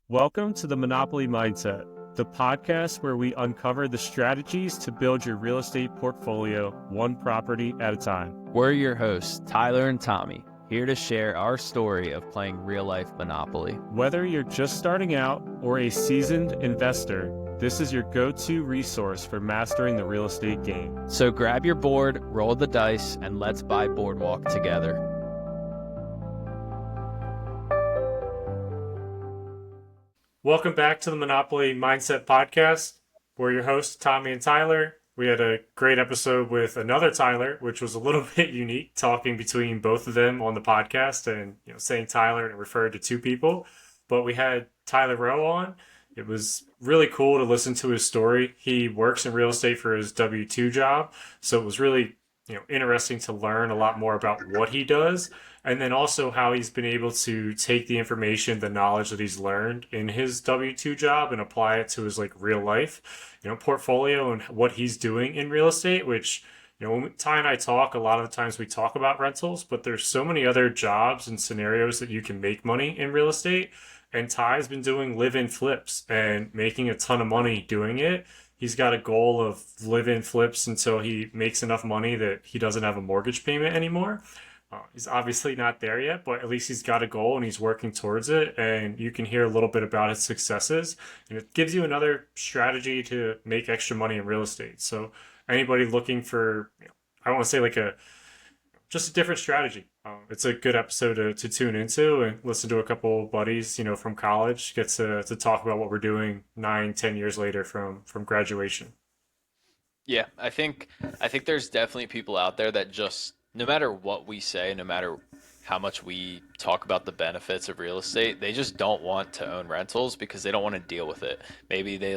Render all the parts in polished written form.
Welcome to the Monopoly Mindset, the podcast where we uncover the strategies to build your real estate portfolio one property at a time. We're your hosts, Tyler and Tommy, here to share our story of playing real-life Monopoly. Whether you're just starting out or a seasoned investor, this is your go-to resource for mastering the real estate game. So grab your board, roll the dice, and let's buy Boardwalk together. Welcome back to the Monopoly Mindset Podcast. We're your hosts, Tommy and Tyler. We had a great episode with another Tyler, which was a little bit unique, talking between both of them on the podcast and saying Tyler and referred to two people. But we had Tyler Rowe on. It was really cool to listen to his story. He works in real estate for his W-2 job, so it was really interesting to learn a lot more about what he does, and then also how he's been able to take the information, the knowledge that he's learned in his W-2 job and apply it to his real life, portfolio and what he's doing in real estate, which, when Ty and I talk, a lot of the times we talk about rentals, but there's so many other jobs and scenarios that you can make money in real estate. And Ty's been doing live-in flips and making a ton of money doing it. He's got a goal of live-in flips until he makes enough money that he doesn't have a mortgage payment anymore. He's obviously not there yet, but at least he's got a goal and he's working towards it. And you can hear a little bit about his successes. And it gives you another strategy to make extra money in real estate. So anybody looking for, I don't want to say just a different strategy. It's a good episode to tune into and listen to a couple buddies, from college, get to talk about what we're doing 9-10 years later from graduation. Yeah, I think there's definitely people out there that just, no matter what we say, no matter how much we talk about the benefits of real estate, they just don't want to own rentals because they don't want to deal with it. Maybe they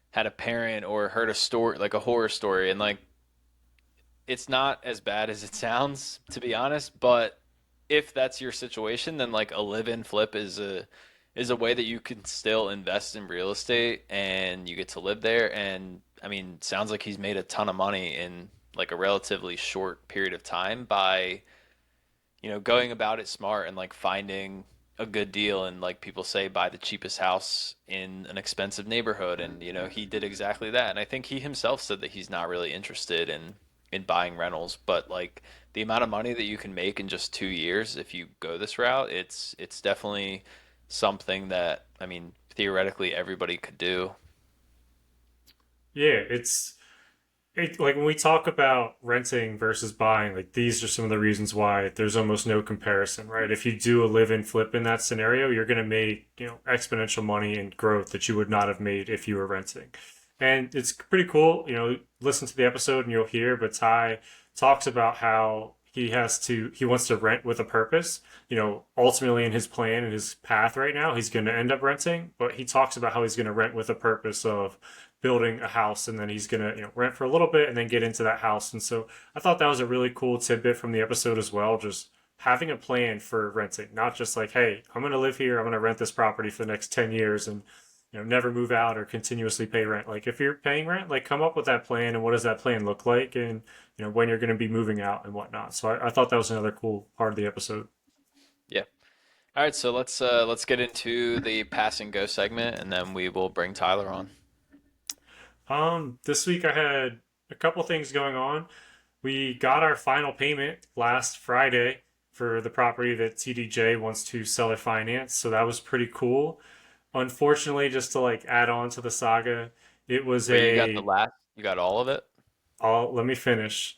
had a parent or heard a story, like a horror story, and it's not as bad as it sounds, to be honest, but if that's your situation, then a live-in flip is a way that you can still invest in real estate and you get to live there. And I mean, sounds like he's made a ton of money in a relatively short period of time by, going about it smart and finding a good deal. And people say, buy the cheapest house in an expensive neighborhood. And, he did exactly that. And I think he himself said that he's not really interested in buying rentals, but the amount of money that you can make in just 2 years if you go this route, it's definitely something that, I mean, theoretically everybody could do. Yeah, when we talk about renting versus buying, these are some of the reasons why there's almost no comparison, right? If you do a live-in flip in that scenario, you're going to make, exponential money and growth that you would not have made if you were renting. And it's pretty cool, listen to the episode and you'll hear, but Ty talks about how he wants to rent with a purpose. Ultimately in his plan and his path right now, he's going to end up renting, but he talks about how he's going to rent with a purpose of building a house, and then he's going to, rent for a little bit and then get into that house. And so I thought that was a really cool tidbit from the episode as well. Just having a plan for renting, not just hey, I'm going to live here, I'm going to rent this property for the next 10 years and never move out or continuously pay rent. If you're paying rent, come up with that plan and what does that plan look like, and when you're going to be moving out and whatnot. So I thought that was another cool part of the episode. Yeah. All right, so let's get into the pass and go segment, and then we will bring Tyler on. This week I had a couple things going on. We got our final payment last Friday for the property that TDJ wants to sell or finance, so that was pretty cool. Unfortunately, just to add on to the saga, it was Wait, you got all of it? let me finish.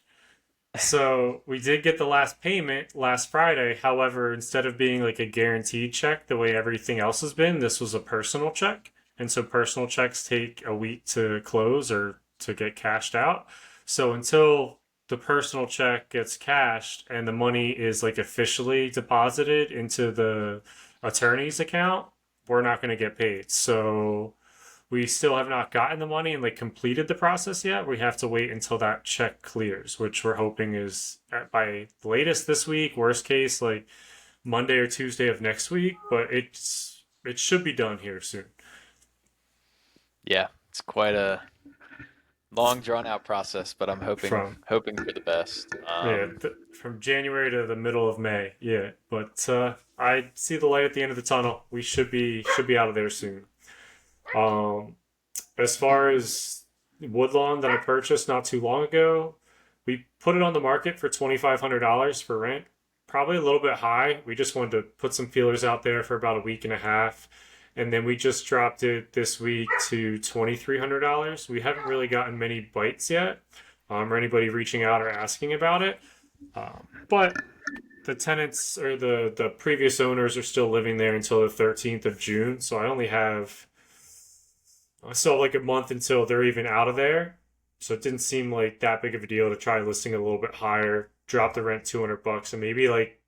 So we did get the last payment last Friday. However, instead of being a guaranteed check the way everything else has been, this was a personal check. And so personal checks take a week to close or to get cashed out. So until the personal check gets cashed and the money is officially deposited into the attorney's account, we're not going to get paid. So we still have not gotten the money and completed the process yet. We have to wait until that check clears, which we're hoping is by the latest this week, worst case Monday or Tuesday of next week, but it should be done here soon. Yeah, it's long drawn out process, but I'm from hoping for the best. from January to the middle of May. Yeah, but I see the light at the end of the tunnel. We should be out of there soon. Um, as far as Woodlawn that I purchased not too long ago, we put it on the market for $2,500 for rent. Probably a little bit high. We just wanted to put some feelers out there for about a week and a half. And then we just dropped it this week to $2,300. We haven't really gotten many bites yet, or anybody reaching out or asking about it. But the tenants or the previous owners are still living there until the 13th of June. So I still have like a month until they're even out of there. So it didn't seem like that big of a deal to try listing a little bit higher, drop the rent $200, and maybe like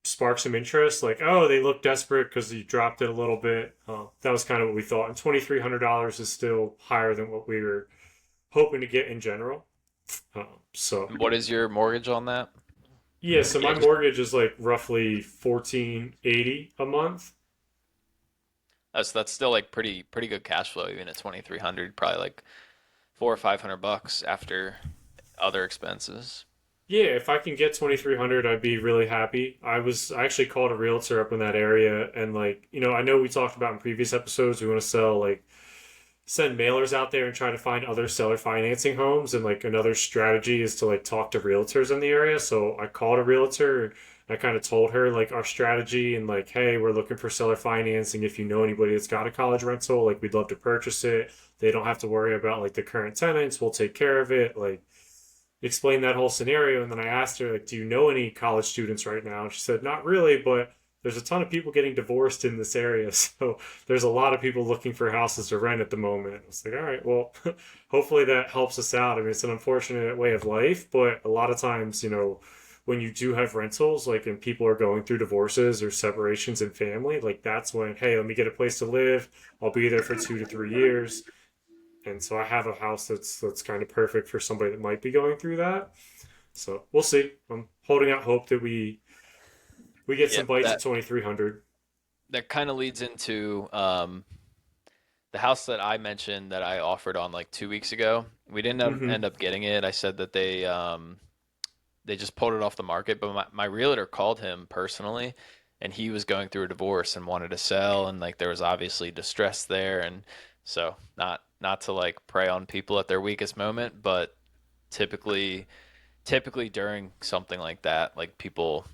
spark some interest. Like, oh, they look desperate because you dropped it a little bit. That was kind of what we thought. And $2,300 is still higher than what we were hoping to get in general. So What is your mortgage on that? yeah, so my mortgage is like roughly 1480 a month. So that's still like pretty good cash flow even at 2,300, probably like 400 or 500 bucks after other expenses. Yeah, if I can get 2300, I'd be really happy. I actually called a realtor up in that area and like, I know we talked about in previous episodes we want to sell like send mailers out there and try to find other seller financing homes, and like another strategy is to like talk to realtors in the area. So I called a realtor and I kind of told her like our strategy and like, hey, we're looking for seller financing. If you know anybody that's got a college rental, like we'd love to purchase it. They don't have to worry about like the current tenants. We'll take care of it. Like explain that whole scenario. And then I asked her, like, do you know any college students right now? And she said, not really, but there's a ton of people getting divorced in this area. So there's a lot of people looking for houses to rent at the moment. I was like, all right, well, hopefully that helps us out. I mean, it's an unfortunate way of life, but a lot of times, when you do have rentals, like, and people are going through divorces or separations in family, like, that's when, hey, let me get a place to live. I'll be there for 2 to 3 years. And so I have a house that's kind of perfect for somebody that might be going through that. So we'll see. I'm holding out hope that we get some Yep, bites at that 2300. that kind of leads into the house that I mentioned that I offered on like 2 weeks ago. We didn't Mm-hmm. end up getting it. I said that they just pulled it off the market, but my realtor called him personally, and he was going through a divorce and wanted to sell, and like there was obviously distress there, and so not to like prey on people at their weakest moment, but typically typically during something like that, like people,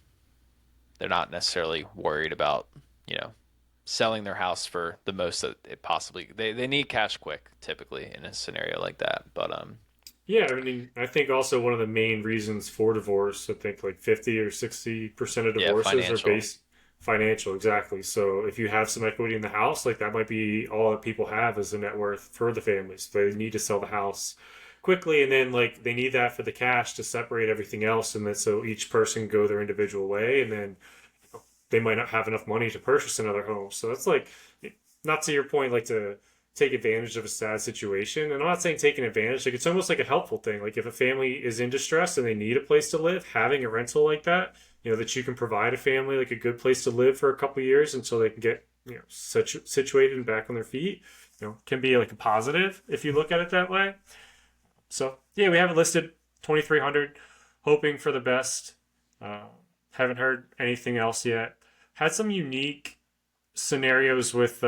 they're not necessarily worried about, you know, selling their house for the most that it possibly, they need cash quick typically in a scenario like that. But Yeah, I mean, I think also one of the main reasons for divorce, I think like 50 or 60% of yeah, divorces are financial. based financial, exactly. So if you have some equity in the house, like that might be all that people have as a net worth for the family. So they need to sell the house quickly, and then like they need that for the cash to separate everything else, and then so each person go their individual way, and then they might not have enough money to purchase another home. So it's like, not to your point, like to take advantage of a sad situation. And I'm not saying taking advantage, like it's almost like a helpful thing. Like if a family is in distress and they need a place to live, having a rental like that, that you can provide a family like a good place to live for a couple of years until they can get, situated and back on their feet, can be like a positive if you look at it that way. So yeah, we have it listed 2300, hoping for the best. Uh, haven't heard anything else yet. Had some unique scenarios with.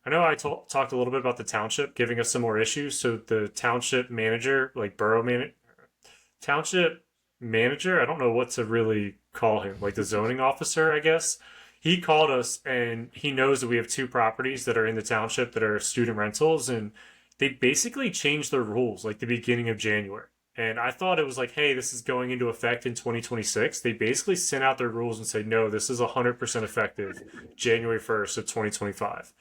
I know talked a little bit about the township giving us some more issues. So the township manager, like township manager, I don't know what to really call him, like the zoning officer, I guess. He called us and he knows that we have two properties that are in the township that are student rentals, and they basically changed their rules like the beginning of January. And I thought it was like, hey, this is going into effect in 2026. They basically sent out their rules and said, no, this is 100% effective January 1st of 2025.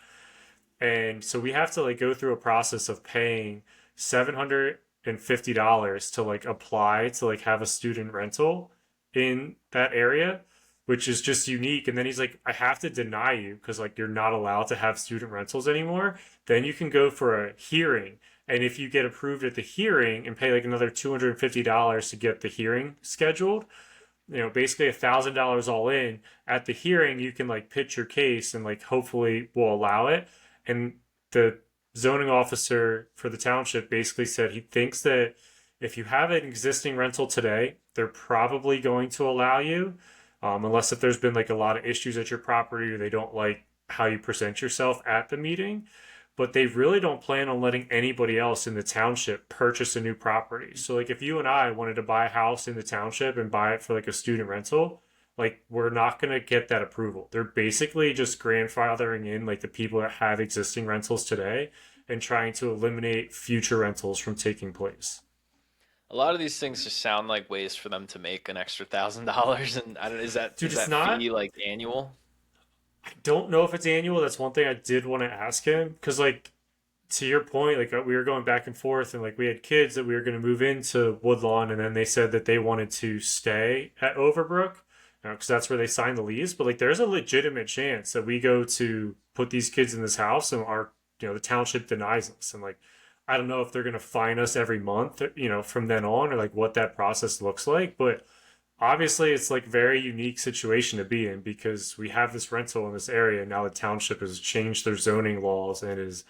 And so we have to like go through a process of paying $750 to like apply to like have a student rental in that area, which is just unique. And then he's like, I have to deny you because like you're not allowed to have student rentals anymore. Then you can go for a hearing. And if you get approved at the hearing and pay like another $250 to get the hearing scheduled, basically $1,000 all in at the hearing, you can like pitch your case and like hopefully will allow it. And the zoning officer for the township basically said he thinks that if you have an existing rental today, they're probably going to allow you, unless if there's been like a lot of issues at your property or they don't like how you present yourself at the meeting. But they really don't plan on letting anybody else in the township purchase a new property. So, like, if you and I wanted to buy a house in the township and buy it for like a student rental, like, we're not going to get that approval. They're basically just grandfathering in like the people that have existing rentals today and trying to eliminate future rentals from taking place. A lot of these things just sound like ways for them to make an extra $1,000, and I don't, Dude, is it's that not. fee like annual? I don't know if it's annual. That's one thing I did want to ask him because, like, to your point, like we were going back and forth, and like we had kids that we were going to move into Woodlawn, and then they said that they wanted to stay at Overbrook, because that's where they signed the lease. But like, there's a legitimate chance that we go to put these kids in this house, and our, the township denies us, and like, I don't know if they're going to fine us every month, from then on, or like what that process looks like, but obviously it's like very unique situation to be in because we have this rental in this area and now the township has changed their zoning laws and is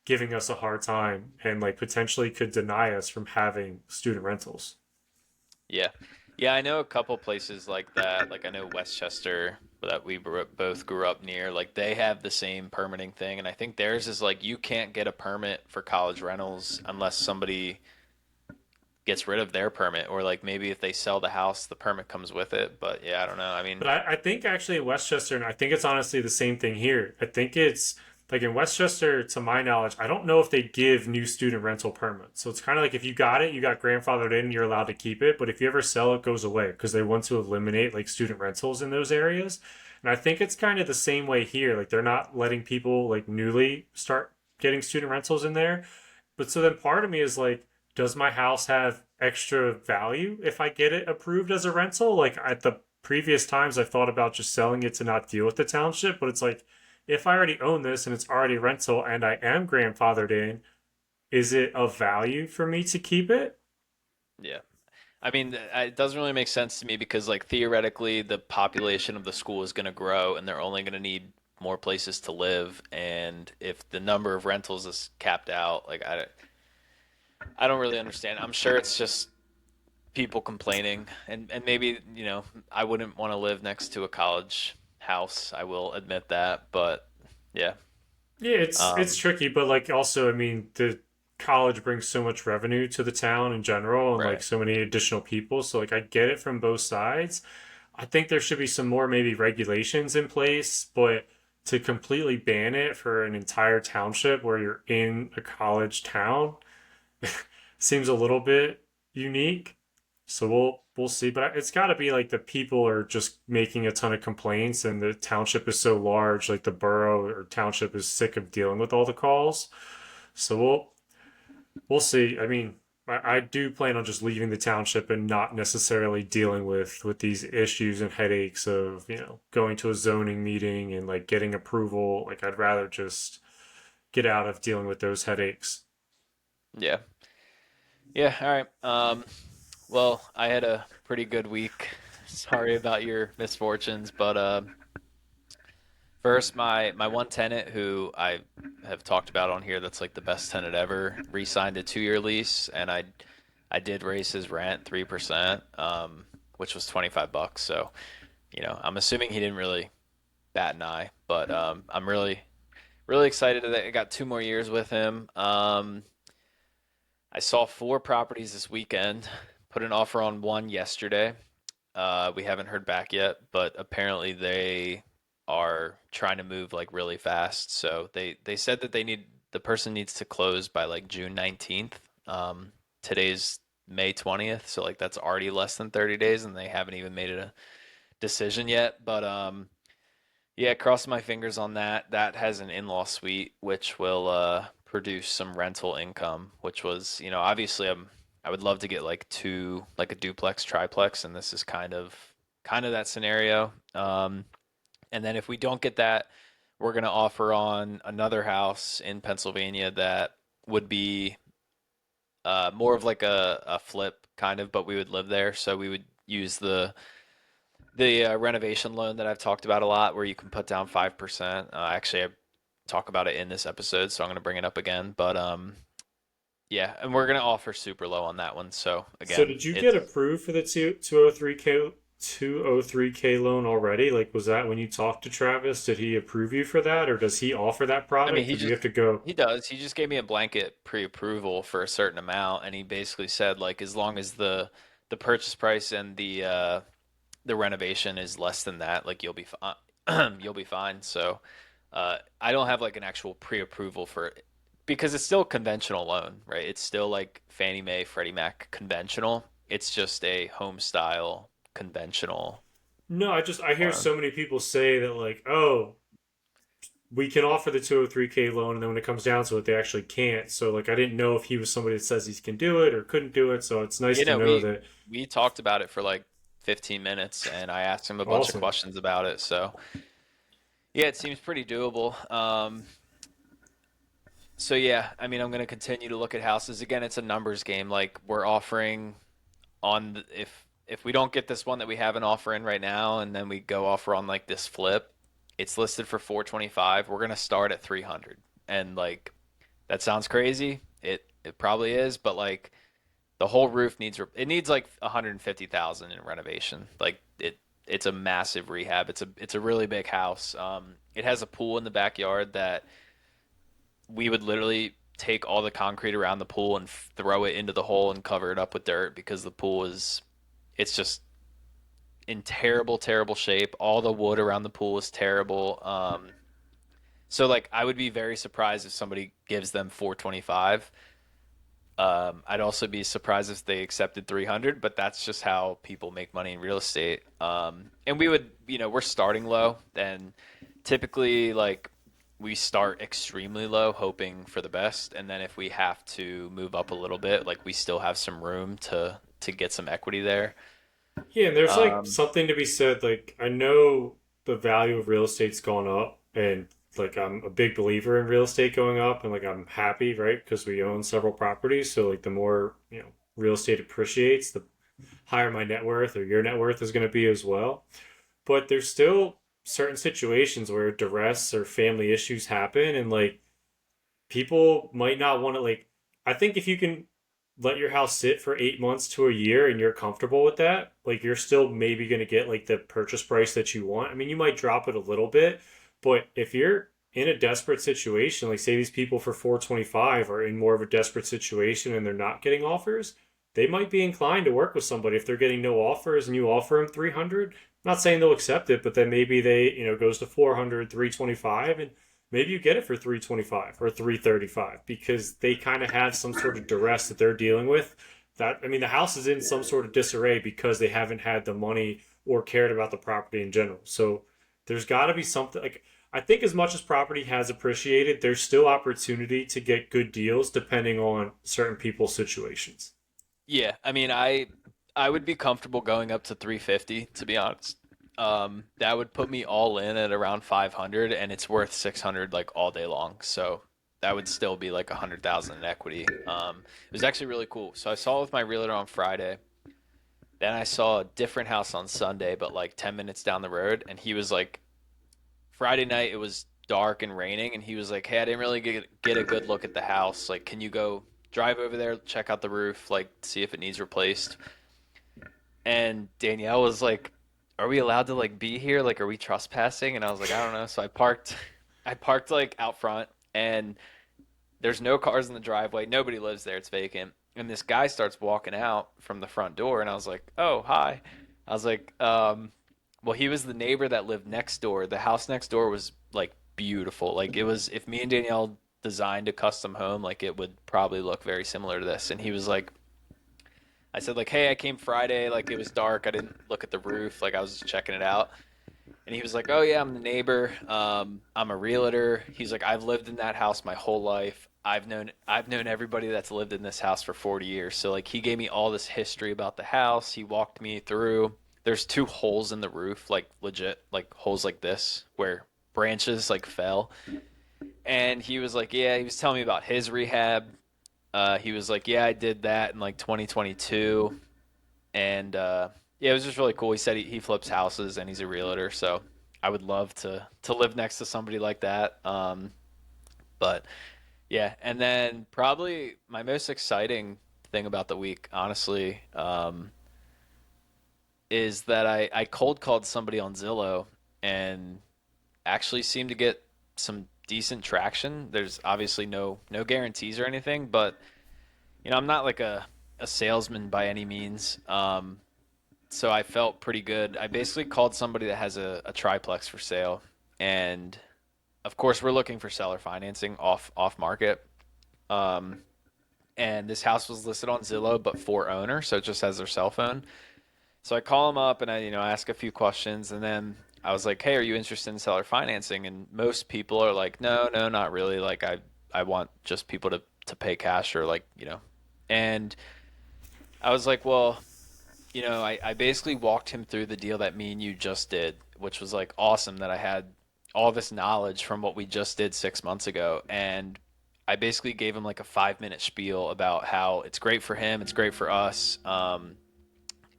giving us a hard time and like potentially could deny us from having student rentals. Yeah. Yeah, I know a couple places like that. Like I know Westchester that both grew up near. Like they have the same permitting thing, and I think theirs is like you can't get a permit for college rentals unless somebody gets rid of their permit, or like maybe if they sell the house, the permit comes with it. But yeah, I don't know. I mean, But I think actually in Westchester, and I think it's honestly the same thing here. I think it's like in Westchester, to my knowledge, I don't know if they give new student rental permits. So it's kind of like if you got it, you got grandfathered in, you're allowed to keep it. But if you ever sell, it goes away because they want to eliminate like student rentals in those areas. And I think it's kind of the same way here. Like they're not letting people like newly start getting student rentals in there. But so then part of me is like, does my house have extra value if I get it approved as a rental? Like at the previous times I've thought about just selling it to not deal with the township, but it's like if I already own this and it's already rental and I am grandfathered in, is it of value for me to keep it? yeah. I mean, it doesn't really make sense to me because, like, theoretically, the population of the school is going to grow and they're only going to need more places to live. And if the number of rentals is capped out, like, I don't really understand. I'm sure it's just people complaining. And maybe, I wouldn't want to live next to a college house. I will admit that. But yeah. Yeah, it's Um, tricky, but like also, I mean, the college brings so much revenue to the town in general and like right. so many additional people. So like I get it from both sides. I think there should be some more maybe regulations in place, but to completely ban it for an entire township where you're in a college town seems a little bit unique. So we'll see, but it's got to be like the people are just making a ton of complaints, and the township is so large, like the borough or township is sick of dealing with all the calls. So we'll see. I mean, I do plan on just leaving the township and not necessarily dealing with these issues and headaches of going to a zoning meeting and like getting approval. Like I'd rather just get out of dealing with those headaches. Yeah. Yeah. All right. Well, I had a pretty good week. Sorry about your misfortunes, but first, my one tenant who I have talked about on here, that's like the best tenant ever, re-signed a 2-year lease, and I did raise his rent 3%, which was $25. So, I'm assuming he didn't really bat an eye, but I'm really excited that I got 2 more years with him. I saw 4 properties this weekend. Put an offer on one yesterday. We haven't heard back yet, but apparently they are trying to move like really fast. So they said that the person needs to close by like June 19th. Today's May 20th, so like that's already less than 30 days, and they haven't even made a decision yet. But yeah, cross my fingers on that. That has an in-law suite, which will produce some rental income, which was, obviously I would love to get like two, like a duplex, triplex, and this is kind of that scenario. And then if we don't get that, we're gonna offer on another house in Pennsylvania that would be more of like a flip kind of, but we would live there, so we would use the renovation loan that I've talked about a lot, where you can put down 5%. Actually, talk about it in this episode, so I'm going to bring it up again. But yeah, and we're going to offer super low on that one. So So again, did you get it's approved for the 203K loan already? Like, was that when you talked to Travis? Did he approve you for that, or does he offer that I mean, product, or do you have to go? he does. He just gave me a blanket pre-approval for a certain amount, and he basically said like as long as the purchase price and the renovation is less than that, like you'll be fine. You'll be fine. So I don't have like an actual pre-approval for because it's still a conventional loan, right? It's still like Fannie Mae, Freddie Mac conventional. It's just a home style conventional No, I hear loan. so many people say that like, oh, we can offer the 203K loan, and then when it comes down to it, they actually can't. So like, I didn't know if he was somebody that says he can do it or couldn't do it. So it's nice You to know, know that. we talked about it for like 15 minutes, and I asked him a bunch of Awesome. questions about it. So yeah, it seems pretty doable. So yeah, I mean, I'm going to continue to look at houses. Again, it's a numbers game. Like we're offering if we don't get this one that we have an offer in right now, and then we go offer on like this flip, it's listed for 425. We're gonna start at 300, and like that sounds crazy. It probably is, but like the whole roof it needs like 150,000 in renovation. Like it's a massive rehab. It's a really big house. It has a pool in the backyard that we would literally take all the concrete around the pool and throw it into the hole and cover it up with dirt because the pool is it's just in terrible, terrible shape. All the wood around the pool is terrible. So like I would be very surprised if somebody gives them 425. I'd also be surprised if they accepted 300, but that's just how people make money in real estate. And we would, we're starting low, and typically like we start extremely low, hoping for the best, and then if we have to move up a little bit, like we still have some room to get some equity there. Yeah, and there's like Um, something to be said. Like, I know the value of real estate's gone up, and like I'm a big believer in real estate going up, and like I'm happy, right? Because we own several properties. So like the more, real estate appreciates, the higher my net worth or your net worth is going to be as well. But there's still certain situations where duress or family issues happen, and like people might not want to like. I think if you can let your house sit for 8 months to a year and you're comfortable with that, like you're still maybe going to get like the purchase price that you want. I mean, you might drop it a little bit, but if you're in a desperate situation, like say these people for 425 are in more of a desperate situation and they're not getting offers, they might be inclined to work with somebody if they're getting no offers and you offer them 300. I'm not saying they'll accept it, but then maybe they, goes to 400, 325, and maybe you get it for 325 or 335 because they kind of have some sort of duress that they're dealing with. That, I mean, the house is in some sort of disarray because they haven't had the money or cared about the property in general. So there's got to be something like, I think as much as property has appreciated, there's still opportunity to get good deals depending on certain people's situations. yeah, I mean, I would be comfortable going up to 350 to be honest. That would put me all in at around 500, and it's worth 600 like all day long. So that would still be like 100,000 in equity. It was actually really cool. So I saw it with my realtor on Friday. Then I saw a different house on Sunday, but like 10 minutes down the road, and he was like, Friday night it was dark and raining, and he was like, "Hey, I didn't really get a good look at the house. Like, can you go drive over there, check out the roof, like see if it needs replaced?" And Danielle was like, "Are we allowed to like be here? Like, are we trespassing?" And I was like, "I don't know." So I parked, I parked like out front, and there's no cars in the driveway. Nobody lives there. It's vacant. And this guy starts walking out from the front door, and I was like, "Oh, hi." I was like, well, he was the neighbor that lived next door. The house next door was like beautiful. Like it was, if me and Danielle designed a custom home, like it would probably look very similar to this. And he was like, I said like, "Hey, I came Friday. Like it was dark. I didn't look at the roof. Like I was just checking it out." And he was like, "Oh yeah, I'm the neighbor. I'm a realtor." He's like, "I've lived in that house my whole life. I've known everybody that's lived in this house for 40 years." So like he gave me all this history about the house. He walked me through. There's two holes in the roof, like legit, like holes like this where branches like fell. And he was like, "Yeah." He was telling me about his rehab. He was like, "Yeah, I did that in like 2022." And yeah, it was just really cool. He said he flips houses and he's a realtor, so I would love to live next to somebody like that. But yeah, and then probably my most exciting thing about the week, honestly, is that I cold called somebody on Zillow and actually seemed to get some decent traction. There's obviously no guarantees or anything, but I'm not like a salesman by any means. So I felt pretty good. I basically called somebody that has a triplex for sale, and of course we're looking for seller financing off market. Um, and this house was listed on Zillow, but for owner, so it just has their cell phone. So I call them up and I ask a few questions, and then I was like, "Hey, are you interested in seller financing?" And most people are like, "No, no, not really. Like I want just people to pay cash or like." And I was like, "Well, I basically walked him through the deal that me and you just did, which was like awesome that I had all this knowledge from what we just did 6 months ago. And I basically gave him like a 5 minute spiel about how it's great for him, it's great for us.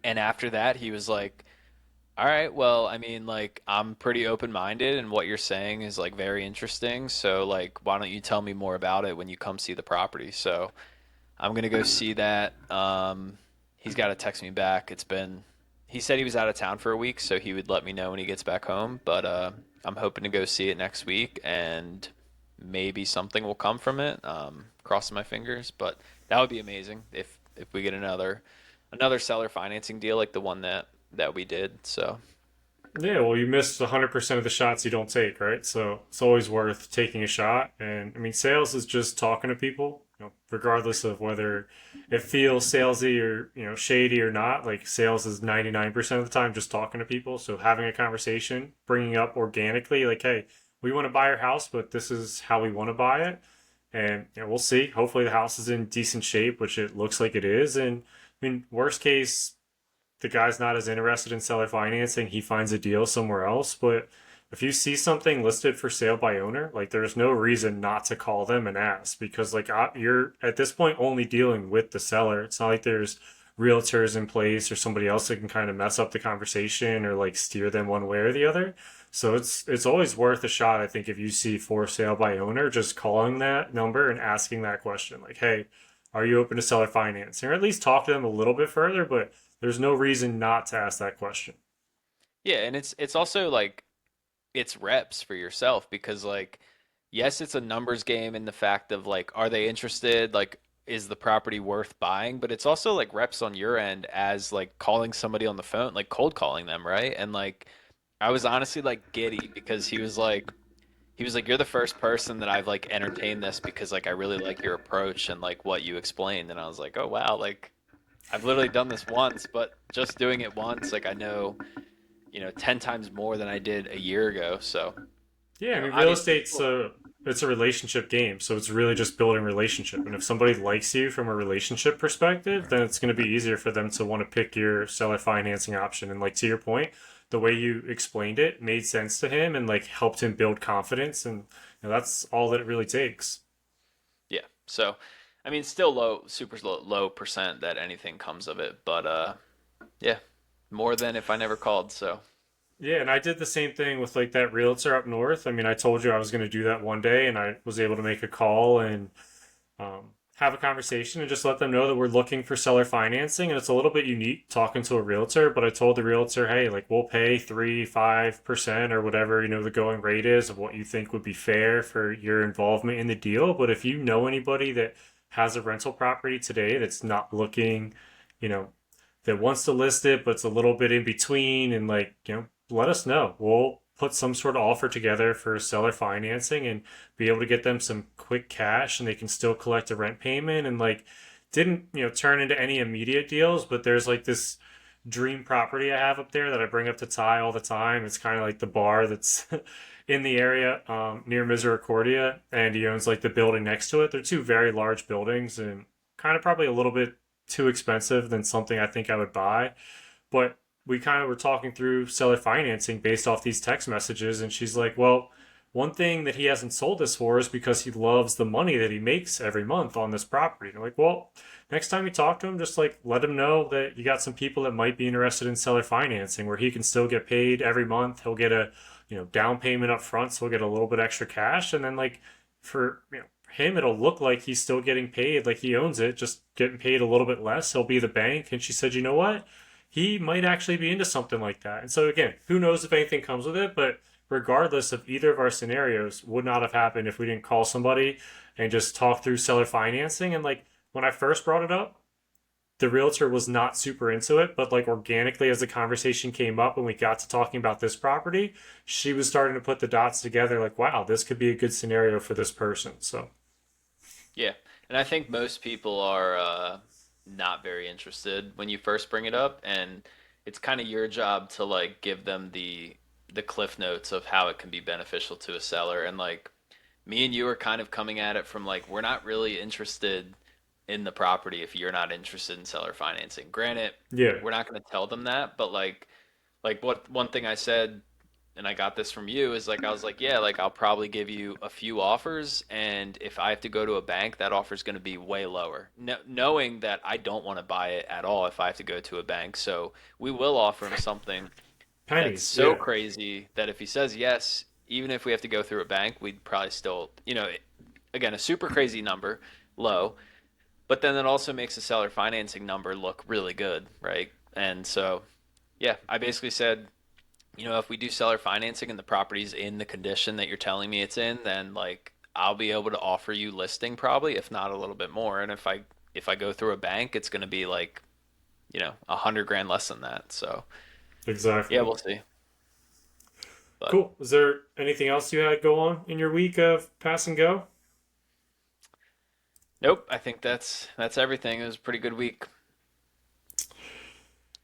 And after that, he was like, all right, well, I mean, like, I'm pretty open minded, and what you're saying is like very interesting. So, like, why don't you tell me more about it when you come see the property? So, I'm gonna go see that. He's got to text me back. He said he was out of town for a week, so he would let me know when he gets back home. But I'm hoping to go see it next week, and maybe something will come from it. Crossing my fingers, but that would be amazing if we get another seller financing deal like the one that we did. So Yeah, well, you miss 100% of the shots you don't take, right? So it's always worth taking a shot. And I mean, sales is just talking to people, regardless of whether it feels salesy or, shady or not. Like sales is 99% of the time just talking to people. So having a conversation, bringing up organically, like, hey, we want to buy your house, but this is how we want to buy it. And we'll see. Hopefully the house is in decent shape, which it looks like it is. And I mean, worst case, the guy's not as interested in seller financing, he finds a deal somewhere else. But if you see something listed for sale by owner, like there's no reason not to call them and ask because like you're at this point only dealing with the seller. It's not like there's realtors in place or somebody else that can kind of mess up the conversation or like steer them one way or the other. So it's always worth a shot, I think, if you see for sale by owner, just calling that number and asking that question, like, hey, are you open to seller financing? Or at least talk to them a little bit further, but there's no reason not to ask that question. yeah, and it's also like it's reps for yourself because like yes, it's a numbers game in the fact of like are they interested? Like is the property worth buying? But it's also like reps on your end as like calling somebody on the phone, like cold calling them, right? And like I was honestly like giddy because he was like you're the first person that I've like entertained this because like I really like your approach and like what you explained and I was like, "Oh wow, like I've literally done this once, but just doing it once, like I know 10 times more than I did a year ago." So, Yeah, I mean, real obviously, estate's it's a relationship game, so it's really just building relationship. And if somebody likes you from a relationship perspective, then it's going to be easier for them to want to pick your seller financing option. And like to your point, the way you explained it made sense to him and like helped him build confidence, and that's all that it really takes. yeah. So, I mean, still low, super low percent that anything comes of it, but yeah, more than if I never called. So, Yeah, and I did the same thing with like that realtor up north. I mean, I told you I was going to do that one day, and I was able to make a call and have a conversation and just let them know that we're looking for seller financing. And it's a little bit unique talking to a realtor, but I told the realtor, hey, like we'll pay 3, 5% or whatever, the going rate is of what you think would be fair for your involvement in the deal. But if you know anybody that has a rental property today that's not looking, you know, that wants to list it, but it's a little bit in between and like, let us know. We'll put some sort of offer together for seller financing and be able to get them some quick cash and they can still collect a rent payment and like didn't turn into any immediate deals, but there's like this dream property I have up there that I bring up to Ty all the time. It's kind of like the bar that's in the area near Misericordia, and he owns like the building next to it. They're two very large buildings and kind of probably a little bit too expensive than something I think I would buy. But we kind of were talking through seller financing based off these text messages, and she's like, "Well, one thing that he hasn't sold this for is because he loves the money that he makes every month on this property." And I'm like, "Well, next time you talk to him, just like let him know that you got some people that might be interested in seller financing where he can still get paid every month. He'll get a down payment up front, so he'll get a little bit extra cash, and then like for him, it'll look like he's still getting paid, like he owns it, just getting paid a little bit less. He'll be the bank. And she said, you know what? He might actually be into something like that. And so again, who knows if anything comes with it, but regardless of either of our scenarios would not have happened if we didn't call somebody and just talk through seller financing. And like when I first brought it up, the realtor was not super into it, but like organically as the conversation came up and we got to talking about this property, she was starting to put the dots together like, wow, this could be a good scenario for this person. So, Yeah, and I think most people are not very interested when you first bring it up, and it's kind of your job to like give them the cliff notes of how it can be beneficial to a seller. And like me and you are kind of coming at it from like we're not really interested in the property if you're not interested in seller financing. Granted, yeah. we're not going to tell them that, but like what one thing I said, and I got this from you, is like I was like, yeah, like I'll probably give you a few offers, and if I have to go to a bank, that offer is going to be way lower. Knowing that I don't want to buy it at all if I have to go to a bank, so we will offer him something that's Pennies. so Yeah. crazy that if he says yes, even if we have to go through a bank, we'd probably still, again, a super crazy number, low, but then it also makes the seller financing number look really good, right? And so, yeah, I basically said, if we do seller financing and the property's in the condition that you're telling me it's in, then like I'll be able to offer you listing probably, if not a little bit more. And if I go through a bank, it's going to be like, 100 grand less than that. So yeah, Exactly. we'll see. But Cool. Was there anything else you had go on in your week of pass and go? nope, I think that's everything. It was a pretty good week.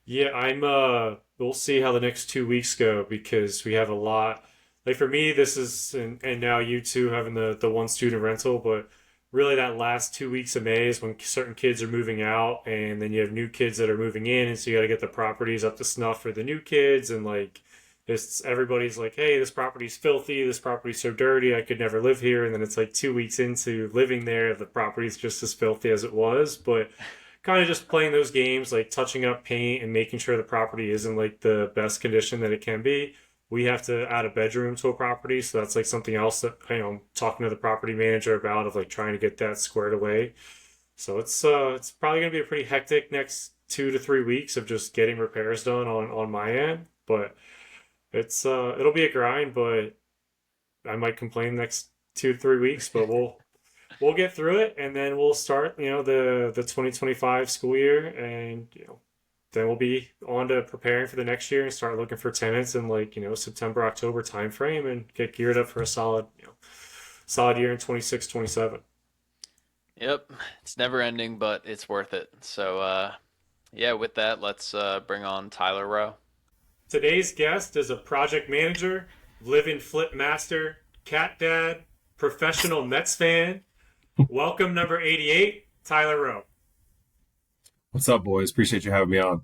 Yeah, we'll see how the next 2 weeks go because we have a lot. Like for me, this is and now you two having the one student rental, but really that last 2 weeks of May is when certain kids are moving out, and then you have new kids that are moving in, and so you got to get the properties up to snuff for the new kids, and like it's everybody's like, hey, this property's filthy, this property's so dirty, I could never live here, and then it's like 2 weeks into living there, the property's just as filthy as it was, but kind of just playing those games, like touching up paint and making sure the property is in like the best condition that it can be. We have to add a bedroom to a property, so that's like something else that I'm talking to the property manager about of like trying to get that squared away. So it's probably gonna be a pretty hectic next 2 to 3 weeks of just getting repairs done on my end, but it'll be a grind. But I might complain next 2 to 3 weeks, but we'll get through it, and then we'll start the 2025 school year, and then we'll be on to preparing for the next year and start looking for tenants in like September October timeframe and get geared up for a solid year in 26 27. Yep, it's never ending, but it's worth it. So yeah, with that, let's bring on Tyler Rowe. Today's guest is a project manager, live-in flip master, cat dad, professional Mets fan. Welcome, number 88, Tyler Rowe. What's up, boys? Appreciate you having me on.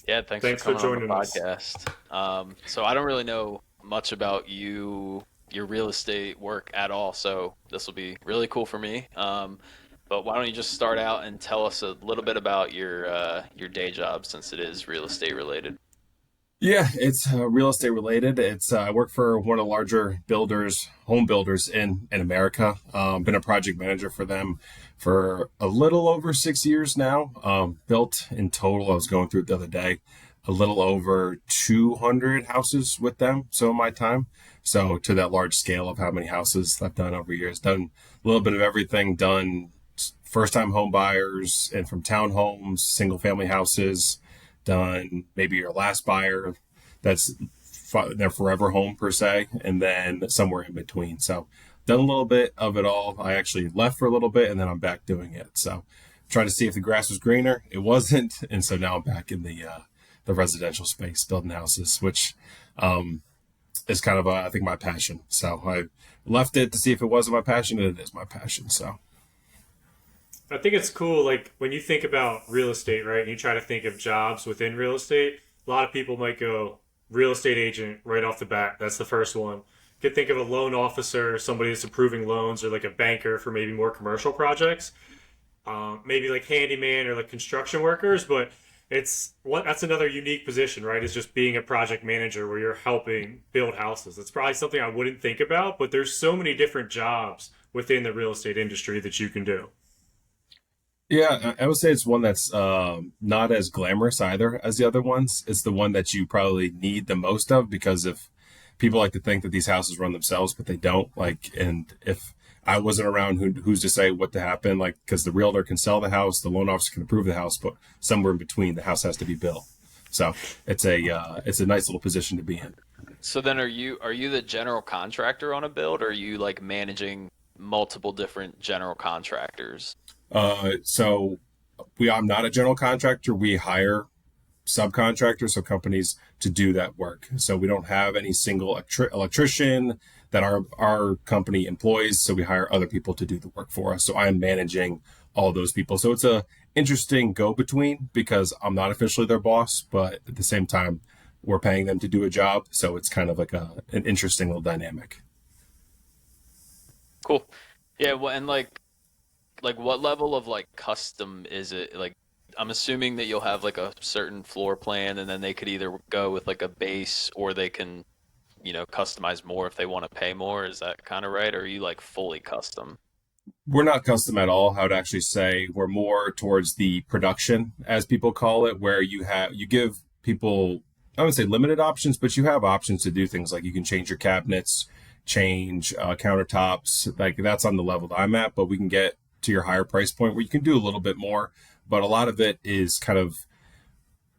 Yeah, thanks for Thanks for coming on the joining us. podcast. So I don't really know much about your real estate work at all, so this will be really cool for me. But why don't you just start out and tell us a little bit about your day job since it is real estate related? Yeah, it's real estate related. It's I work for one of the larger builders, home builders in America. Been a project manager for them for a little over 6 years now. Built in total, I was going through it the other day, a little over 200 houses with them. So in my time, so to that large scale of how many houses I've done over years, done a little bit of everything. Done first time home buyers and from townhomes, single family houses, done maybe your last buyer that's their forever home per se, and then somewhere in between. So done a little bit of it all. I actually left for a little bit and then I'm back doing it. So trying to see if the grass was greener. It wasn't. And so now I'm back in the residential space building houses, which is kind of, I think, my passion. So I left it to see if it wasn't my passion, and it is my passion. So I think it's cool, like when you think about real estate, right? And you try to think of jobs within real estate. A lot of people might go real estate agent right off the bat. That's the first one. You could think of a loan officer, somebody that's approving loans, or like a banker for maybe more commercial projects. Maybe like handyman or like construction workers. But That's another unique position, right? Is just being a project manager where you're helping build houses. It's probably something I wouldn't think about, but there's so many different jobs within the real estate industry that you can do. Yeah, I would say it's one that's not as glamorous either as the other ones. It's the one that you probably need the most of because if people like to think that these houses run themselves, but they don't. Like, and if I wasn't around, who's to say what to happen? Like, because the realtor can sell the house, the loan officer can approve the house, but somewhere in between, the house has to be built. So it's a nice little position to be in. So then are you the general contractor on a build, or are you like managing multiple different general contractors? So I'm not a general contractor. We hire subcontractors, so companies to do that work. So we don't have any single electrician that our company employs. So we hire other people to do the work for us. So I'm managing all those people. So it's a interesting go between because I'm not officially their boss, but at the same time, we're paying them to do a job. So it's kind of like an interesting little dynamic. Cool. Yeah, well, and like what level of like custom is it? Like I'm assuming that you'll have like a certain floor plan and then they could either go with like a base or they can, customize more if they want to pay more. Is that kind of right? Or are you like fully custom? We're not custom at all. I would actually say we're more towards the production, as people call it, where you give people, I wouldn't say limited options, but you have options to do things like you can change your cabinets, change countertops. Like that's on the level that I'm at, but we can get to your higher price point where you can do a little bit more. But a lot of it is kind of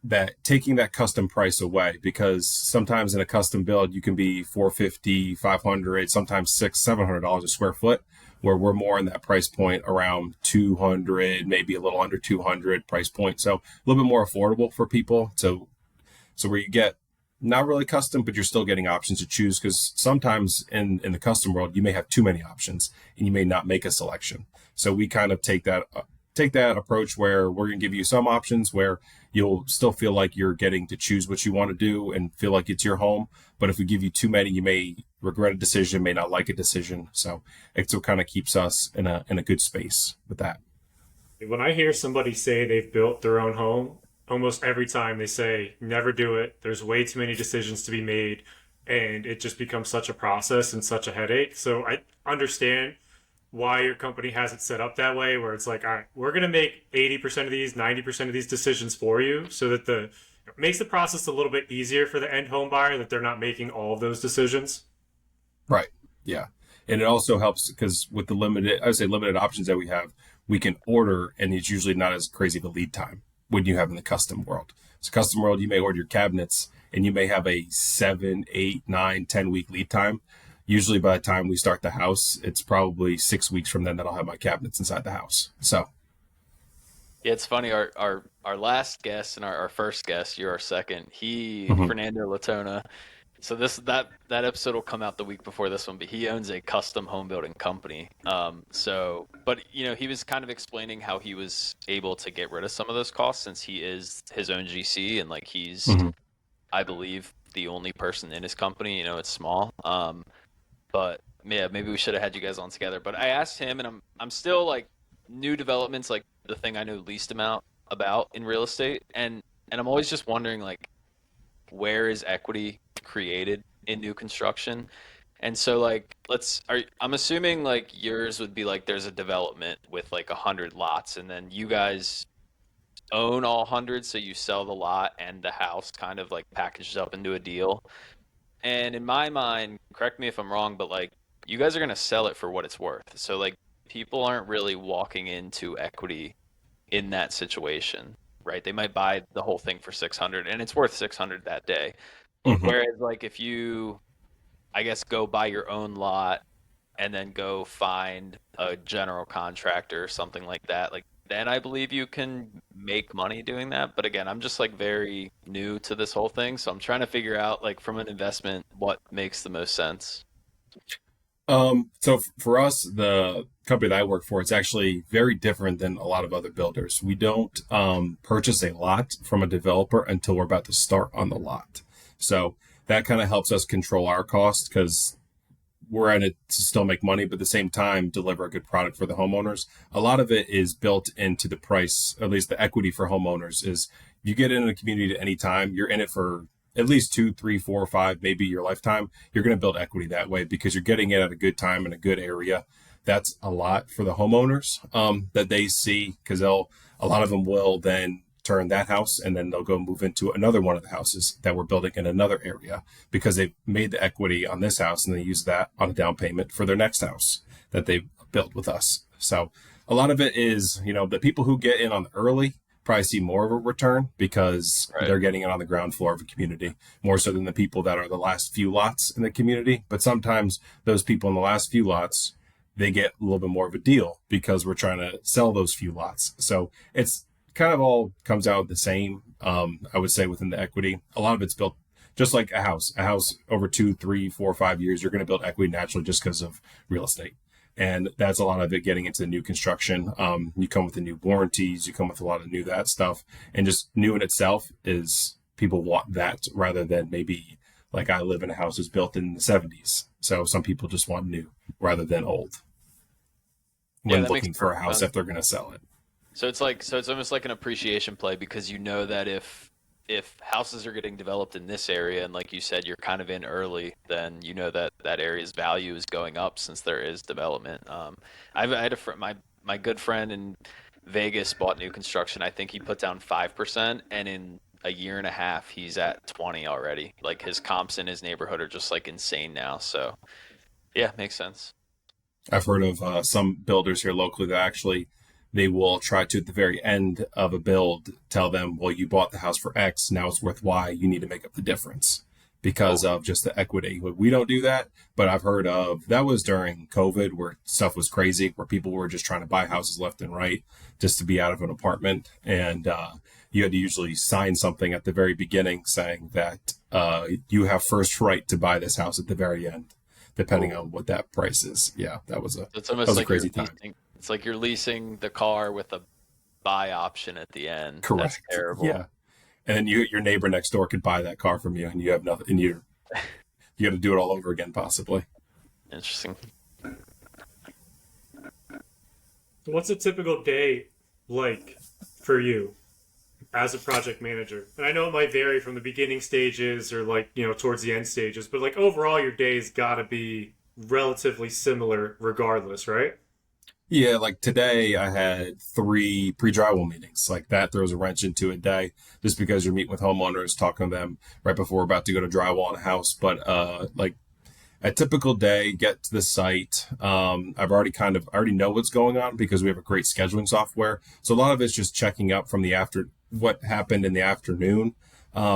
that taking that custom price away because sometimes in a custom build you can be 450, 500, sometimes $600, $700 a square foot, where we're more in that price point around 200, maybe a little under 200 price point. So a little bit more affordable for people. So where you get not really custom, but you're still getting options to choose because sometimes in the custom world, you may have too many options and you may not make a selection. So we kind of take that approach where we're going to give you some options where you'll still feel like you're getting to choose what you want to do and feel like it's your home. But if we give you too many, you may regret a decision, may not like a decision. So it's what kind of keeps us in a good space with that. When I hear somebody say they've built their own home, almost every time they say, never do it. There's way too many decisions to be made, and it just becomes such a process and such a headache. So I understand why your company has it set up that way, where it's like, all right, we're going to make 80% of these, 90% of these decisions for you so that it makes the process a little bit easier for the end home buyer that they're not making all of those decisions. Right. Yeah. And it also helps because with the limited options that we have, we can order and it's usually not as crazy of a lead time when you have in the custom world. So custom world, you may order your cabinets and you may have a 7, 8, 9, 10 week lead time. Usually by the time we start the house, it's probably 6 weeks from then that I'll have my cabinets inside the house. So Yeah, it's funny. Our last guest and our first guest, you're our second. mhm. Fernando Latona. So that episode will come out the week before this one, but he owns a custom home building company. But he was kind of explaining how he was able to get rid of some of those costs since he is his own GC and like he's, Mhm. I believe, the only person in his company. It's small. But yeah, maybe we should have had you guys on together. But I asked him, and I'm still like new developments, like the thing I know least amount about in real estate, and I'm always just wondering like where is equity created in new construction? And so like I'm assuming like yours would be like there's a development with like 100 lots, and then you guys own all 100, so you sell the lot and the house kind of like packaged up into a deal. And in my mind, correct me if I'm wrong, but like you guys are going to sell it for what it's worth. So like people aren't really walking into equity in that situation, right? They might buy the whole thing for 600 and it's worth 600 that day. Mhm. Whereas like if you, I guess, go buy your own lot and then go find a general contractor or something like that, like then I believe you can make money doing that. But again, I'm just like very new to this whole thing, so I'm trying to figure out like from an investment what makes the most sense. So for us, the company that I work for, it's actually very different than a lot of other builders. We don't purchase a lot from a developer until we're about to start on the lot. So that kind of helps us control our costs because we're in it to still make money, but at the same time deliver a good product for the homeowners. A lot of it is built into the price, at least the equity for homeowners is you get in a community at any time, you're in it for at least 2, 3, 4, 5, maybe your lifetime. You're going to build equity that way because you're getting it at a good time in a good area. That's a lot for the homeowners that they see, because a lot of them will then turn that house and then they'll go move into another one of the houses that we're building in another area because they've made the equity on this house and they use that on a down payment for their next house that they've built with us. So a lot of it is, the people who get in on the early probably see more of a return because they're getting it on the ground floor of a community more so than the people that are the last few lots in the community. But sometimes those people in the last few lots, they get a little bit more of a deal because we're trying to sell those few lots. So it's kind of all comes out the same. I would say within the equity, a lot of it's built just like a house over 2, 3, 4, 5 years, you're going to build equity naturally just because of real estate. And that's a lot of it getting into new construction. You come with the new warranties, you come with a lot of new that stuff, and just new in itself is people want that rather than maybe like I live in a house that's built in the 70s. So some people just want new rather than old when looking for a house if they're going to sell it. So it's almost like an appreciation play because you know that if houses are getting developed in this area and like you said you're kind of in early, then you know that area's value is going up since there is development. I had a friend, my good friend in Vegas bought new construction. I think he put down 5%, and in a year and a half he's at 20 already. Like his comps in his neighborhood are just like insane now. So yeah, makes sense. I've heard of some builders here locally that actually they will try to, at the very end of a build, tell them, well, you bought the house for X, now it's worth Y, you need to make up the difference because of just the equity. We don't do that, but I've heard of, that was during COVID where stuff was crazy, where people were just trying to buy houses left and right just to be out of an apartment. And you had to usually sign something at the very beginning saying that you have first right to buy this house at the very end, depending on what that price is. Yeah, that was a crazy time. It's like you're leasing the car with a buy option at the end. Correct. That's terrible. Yeah. And then your neighbor next door could buy that car from you and you have nothing, and you got to do it all over again, possibly. Interesting. What's a typical day like for you as a project manager? And I know it might vary from the beginning stages or towards the end stages, but like overall your day's got to be relatively similar regardless, right? Yeah, like today I had 3 pre-drywall meetings. Like that throws a wrench into a day just because you're meeting with homeowners, talking to them right before we're about to go to drywall on a house. But like a typical day, get to the site. I already know what's going on because we have a great scheduling software. So a lot of it's just checking up from what happened in the afternoon,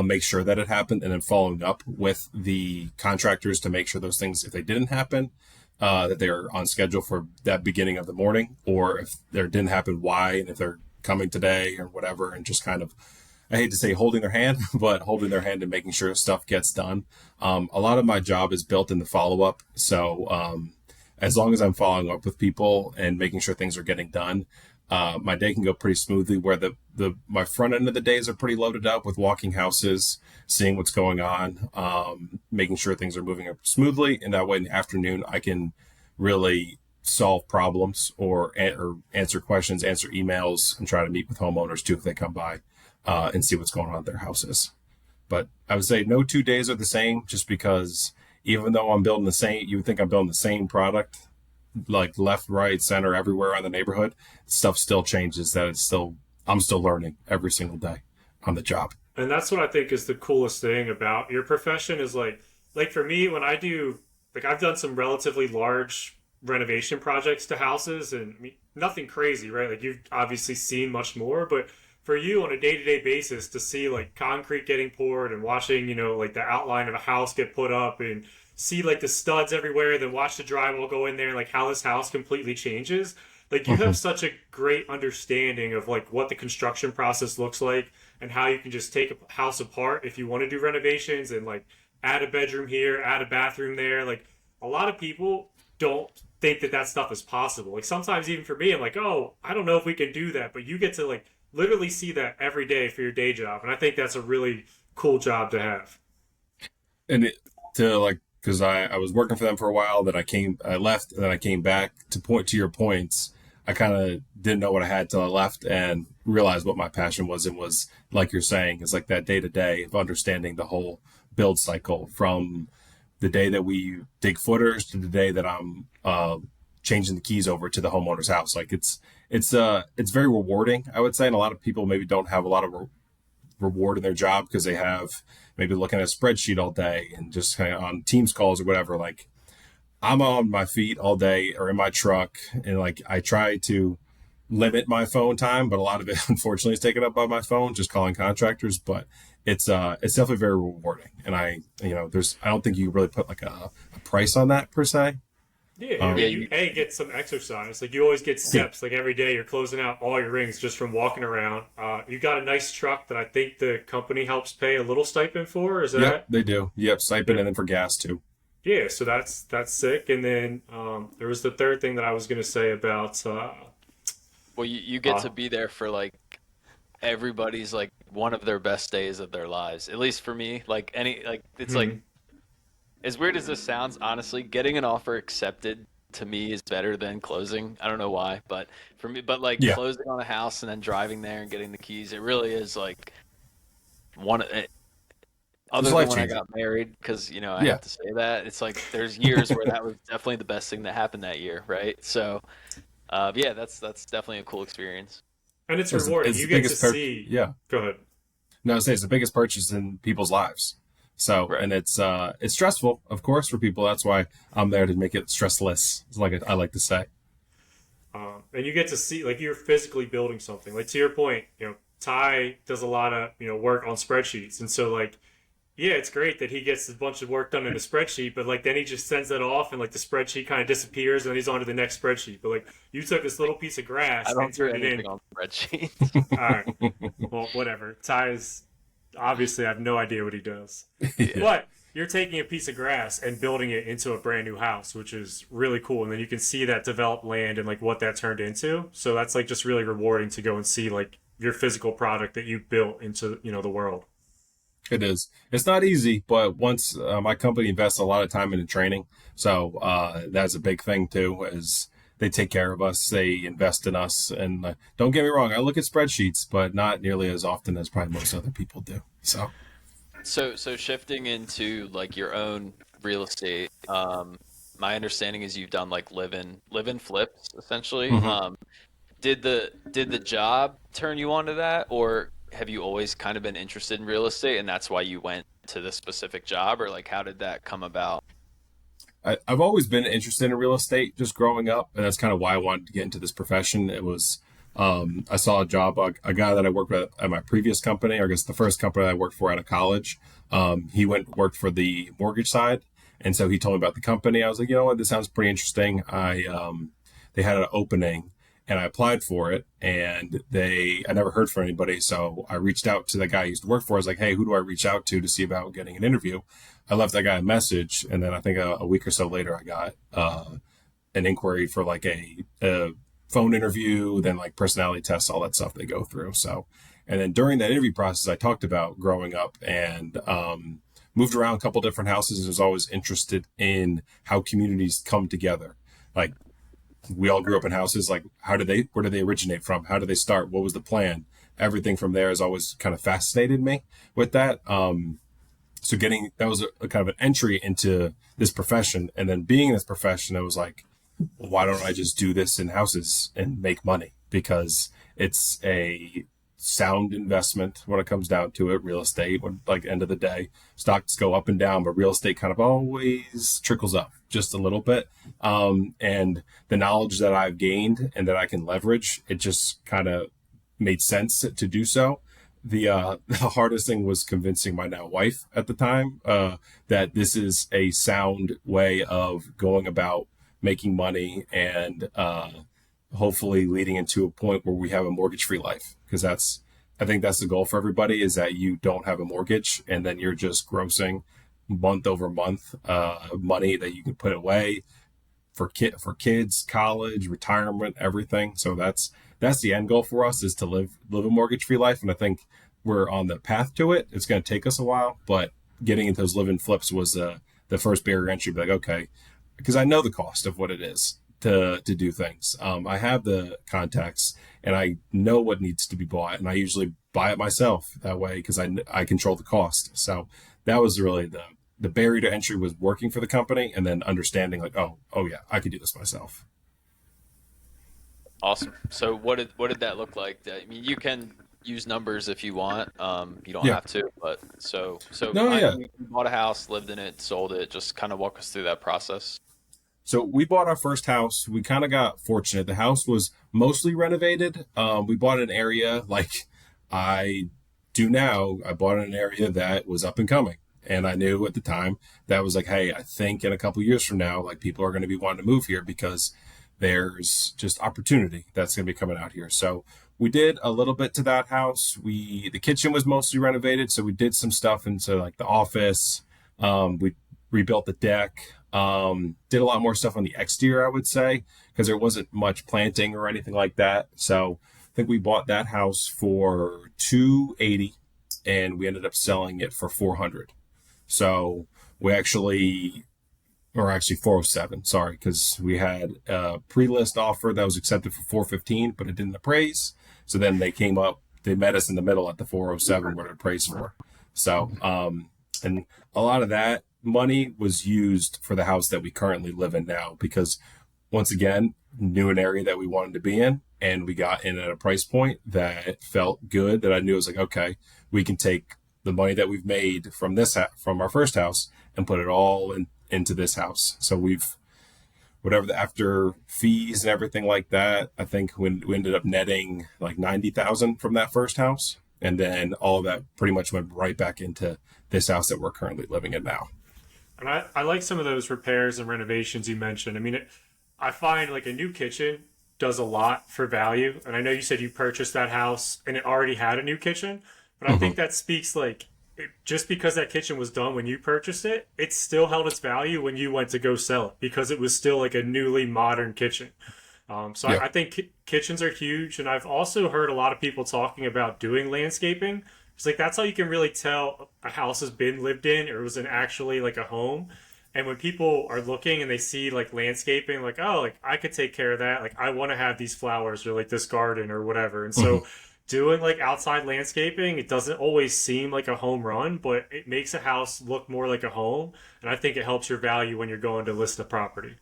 make sure that it happened, and then following up with the contractors to make sure those things, if they didn't happen, that they're on schedule for that beginning of the morning, or if there didn't happen, why, and if they're coming today or whatever, and just kind of, I hate to say holding their hand, but holding their hand and making sure stuff gets done. A lot of my job is built in the follow-up. So as long as I'm following up with people and making sure things are getting done, my day can go pretty smoothly, where my front end of the days are pretty loaded up with walking houses, seeing what's going on, making sure things are moving up smoothly. And that way in the afternoon, I can really solve problems or answer questions, answer emails, and try to meet with homeowners too if they come by and see what's going on at their houses. But I would say no 2 days are the same, just because even though I'm building you would think I'm building the same product, like left, right, center, everywhere on the neighborhood, stuff still changes. I'm still learning every single day on the job. And that's what I think is the coolest thing about your profession is like for me, when I do, I've done some relatively large renovation projects to houses, and I mean, nothing crazy, right? Like you've obviously seen much more, but for you on a day-to-day basis to see like concrete getting poured and watching, like the outline of a house get put up and see like the studs everywhere, then watch the drywall go in there, like how this house completely changes. Like you have such a great understanding of like what the construction process looks like and how you can just take a house apart if you want to do renovations and like add a bedroom here, add a bathroom there. Like a lot of people don't think that stuff is possible. Like sometimes even for me, I'm like, oh, I don't know if we can do that, but you get to like literally see that every day for your day job. And I think that's a really cool job to have. And to like because I was working for them for a while. Then I left, and then I came back. To your points, I kind of didn't know what I had till I left, and realized what my passion was. And was like you're saying, is like that day to day of understanding the whole build cycle from the day that we dig footers to the day that I'm changing the keys over to the homeowner's house. Like it's very rewarding, I would say, and a lot of people maybe don't have a lot of reward in their job because they have maybe looking at a spreadsheet all day and just kind of on Teams calls or whatever. Like I'm on my feet all day or in my truck, and like I try to limit my phone time, but a lot of it unfortunately is taken up by my phone, just calling contractors. But it's definitely very rewarding, and I don't think you really put like a price on that per se. Yeah, you get some exercise. Like you always get steps. Like every day you're closing out all your rings just from walking around. You got a nice truck that I think the company helps pay a little stipend for. Is that? Yep, they do. Yep, stipend, and then for gas too. Yeah, so that's sick. And then there was the third thing that I was going to say about. Well, you get to be there for like everybody's like one of their best days of their lives. At least for me, like it's like as weird as this sounds, honestly, getting an offer accepted to me is better than closing. I don't know why, but for me, closing on a house and then driving there and getting the keys, it really is like one. Other than when I got married, because I have to say that it's like there's years where that was definitely the best thing that happened that year, right? So, that's definitely a cool experience. And it's rewarding. You get to see. Yeah. Go ahead. No, I say it's the biggest purchase in people's lives. So, right. And it's stressful, of course, for people. That's why I'm there to make it stressless. It's like I like to say. And you get to see, like, you're physically building something. Like, to your point, Ty does a lot of, work on spreadsheets. And so, like, yeah, it's great that he gets a bunch of work done in a spreadsheet, but, like, then he just sends it off and, like, the spreadsheet kind of disappears and he's on to the next spreadsheet. But, like, you took this little piece of grass and turned it in. On spreadsheets. All right. Well, whatever. Ty's, obviously, I have no idea what he does. Yeah. But you're taking a piece of grass and building it into a brand new house, which is really cool. And then you can see that developed land and, like, what that turned into. So that's, like, just really rewarding to go and see, like, your physical product that you built into, the world. It is. It's not easy, but once my company invests a lot of time into training, so that's a big thing too. Is they take care of us, they invest in us, and don't get me wrong, I look at spreadsheets, but not nearly as often as probably most other people do. So shifting into like your own real estate, my understanding is you've done like live-in flips essentially. Mm-hmm. Did the job turn you onto that, or have you always kind of been interested in real estate and that's why you went to this specific job, or like how did that come about? I've always been interested in real estate just growing up, and that's kind of why I wanted to get into this profession. It was I saw a job, a guy that I worked with at my previous company, or I guess the first company I worked for out of college. He worked for the mortgage side, and so he told me about the company. I was like, you know what, this sounds pretty interesting. They had an opening, and I applied for it, and I never heard from anybody. So I reached out to the guy I used to work for. I was like, hey, who do I reach out to see about getting an interview? I left that guy a message, and then I think a week or so later, I got an inquiry for like a phone interview, then like personality tests, all that stuff they go through. So, and then during that interview process, I talked about growing up and moved around a couple different houses. I was always interested in how communities come together. Like, we all grew up in houses. Like, where did they originate from? How did they start? What was the plan? Everything from there has always kind of fascinated me with that. So that was a kind of an entry into this profession. And then being in this profession, I was like, well, why don't I just do this in houses and make money? Because it's a sound investment when it comes down to it. Real estate, like end of the day, stocks go up and down, but real estate kind of always trickles up just a little bit. And the knowledge that I've gained and that I can leverage, it just kind of made sense to do so. The hardest thing was convincing my now wife at the time that this is a sound way of going about making money and hopefully leading into a point where we have a mortgage-free life. Because I think that's the goal for everybody, is that you don't have a mortgage and then you're just grossing month over month money that you can put away for kids, college, retirement, everything. So that's the end goal for us, is to live a mortgage-free life. And I think we're on the path to it. It's going to take us a while, but getting into those live-in flips was a the first barrier entry, be like, okay, because I know the cost of what it is to do things. I have the contacts and I know what needs to be bought, and I usually buy it myself that way because I control the cost. So that was really the barrier to entry, was working for the company and then understanding like, oh yeah, I could do this myself. Awesome. So what did that look like? I mean, you can use numbers if you want. You don't Yeah. have to, but No, yeah. you bought a house, lived in it, sold it. Just kind of walk us through that process. So we bought our first house. We kind of got fortunate. The house was mostly renovated. We bought an area like I do now. I bought an area that was up and coming. And I knew at the time that was like, hey, I think in a couple years from now, like people are going to be wanting to move here because there's just opportunity that's going to be coming out here. So we did a little bit to that house. The kitchen was mostly renovated. So we did some stuff into like the office. We rebuilt the deck. Did a lot more stuff on the exterior, I would say, because there wasn't much planting or anything like that. So I think we bought that house for $280 and we ended up selling it for $400. So we actually 407, sorry, because we had a pre-list offer that was accepted for 415, but it didn't appraise. So then they met us in the middle at the 407 where it appraised for. So, and a lot of that money was used for the house that we currently live in now, because once again, knew an area that we wanted to be in, and we got in at a price point that felt good, that I knew it was like, okay, we can take the money that we've made from from our first house and put it all into this house. So we've, whatever after fees and everything like that, I think we ended up netting like 90,000 from that first house. And then all of that pretty much went right back into this house that we're currently living in now. And I like some of those repairs and renovations you mentioned. I mean, I find like a new kitchen does a lot for value. And I know you said you purchased that house and it already had a new kitchen, but I think that speaks like, just because that kitchen was done when you purchased it, it still held its value when you went to go sell it, because it was still like a newly modern kitchen. I think kitchens are huge. And I've also heard a lot of people talking about doing landscaping. It's like that's how you can really tell a house has been lived in or it was actually like a home. And when people are looking and they see like landscaping, like, oh, like I could take care of that. Like I want to have these flowers or like this garden or whatever. And so doing like outside landscaping, it doesn't always seem like a home run, but it makes a house look more like a home. And I think it helps your value when you're going to list a property.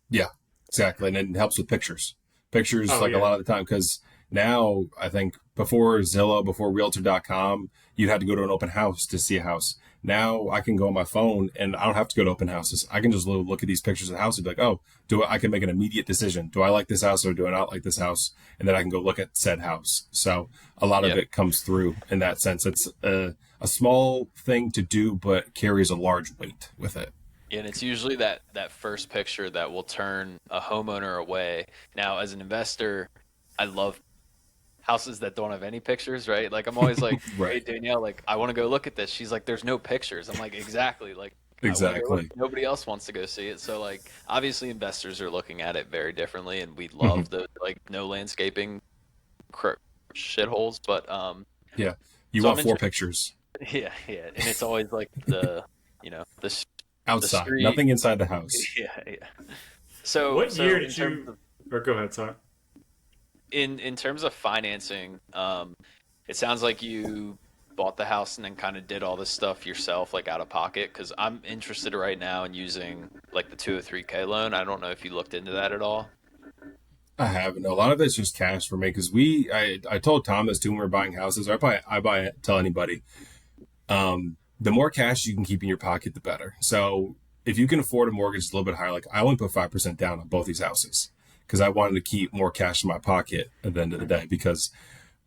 Yeah, exactly. And it helps with pictures. Pictures, Oh, like yeah. a lot of the time, because now I think before Zillow, before Realtor.com, you had to go to an open house to see a house. Now I can go on my phone and I don't have to go to open houses. I can just look at these pictures of the house and be like, oh, I can make an immediate decision. Do I like this house or do I not like this house? And then I can go look at said house. So a lot of it comes through in that sense. It's a small thing to do, but carries a large weight with it. And it's usually that first picture that will turn a homeowner away. Now, as an investor, I love houses that don't have any pictures, right? Like I'm always like, Right. hey Danielle, like I want to go look at this. She's like, there's no pictures. I'm like, exactly. Like I wanna go Exactly. look. Nobody else wants to go see it. So like obviously investors are looking at it very differently, and we love the like no landscaping shitholes. But Yeah. You so want four pictures yeah, and it's always like the outside, street. nothing inside the house. Yeah. So What year in did terms you, of, or go ahead, sorry. in terms of financing, it sounds like you bought the house and then kind of did all this stuff yourself, like out of pocket. Because I'm interested right now in using like the 203K loan. I don't know if you looked into that at all. I haven't. A lot of it's just cash for me because I told Tom this too when we were buying houses. Tell anybody. The more cash you can keep in your pocket, the better. So if you can afford a mortgage a little bit higher, like I only put 5% down on both these houses because I wanted to keep more cash in my pocket at the end of the day. Because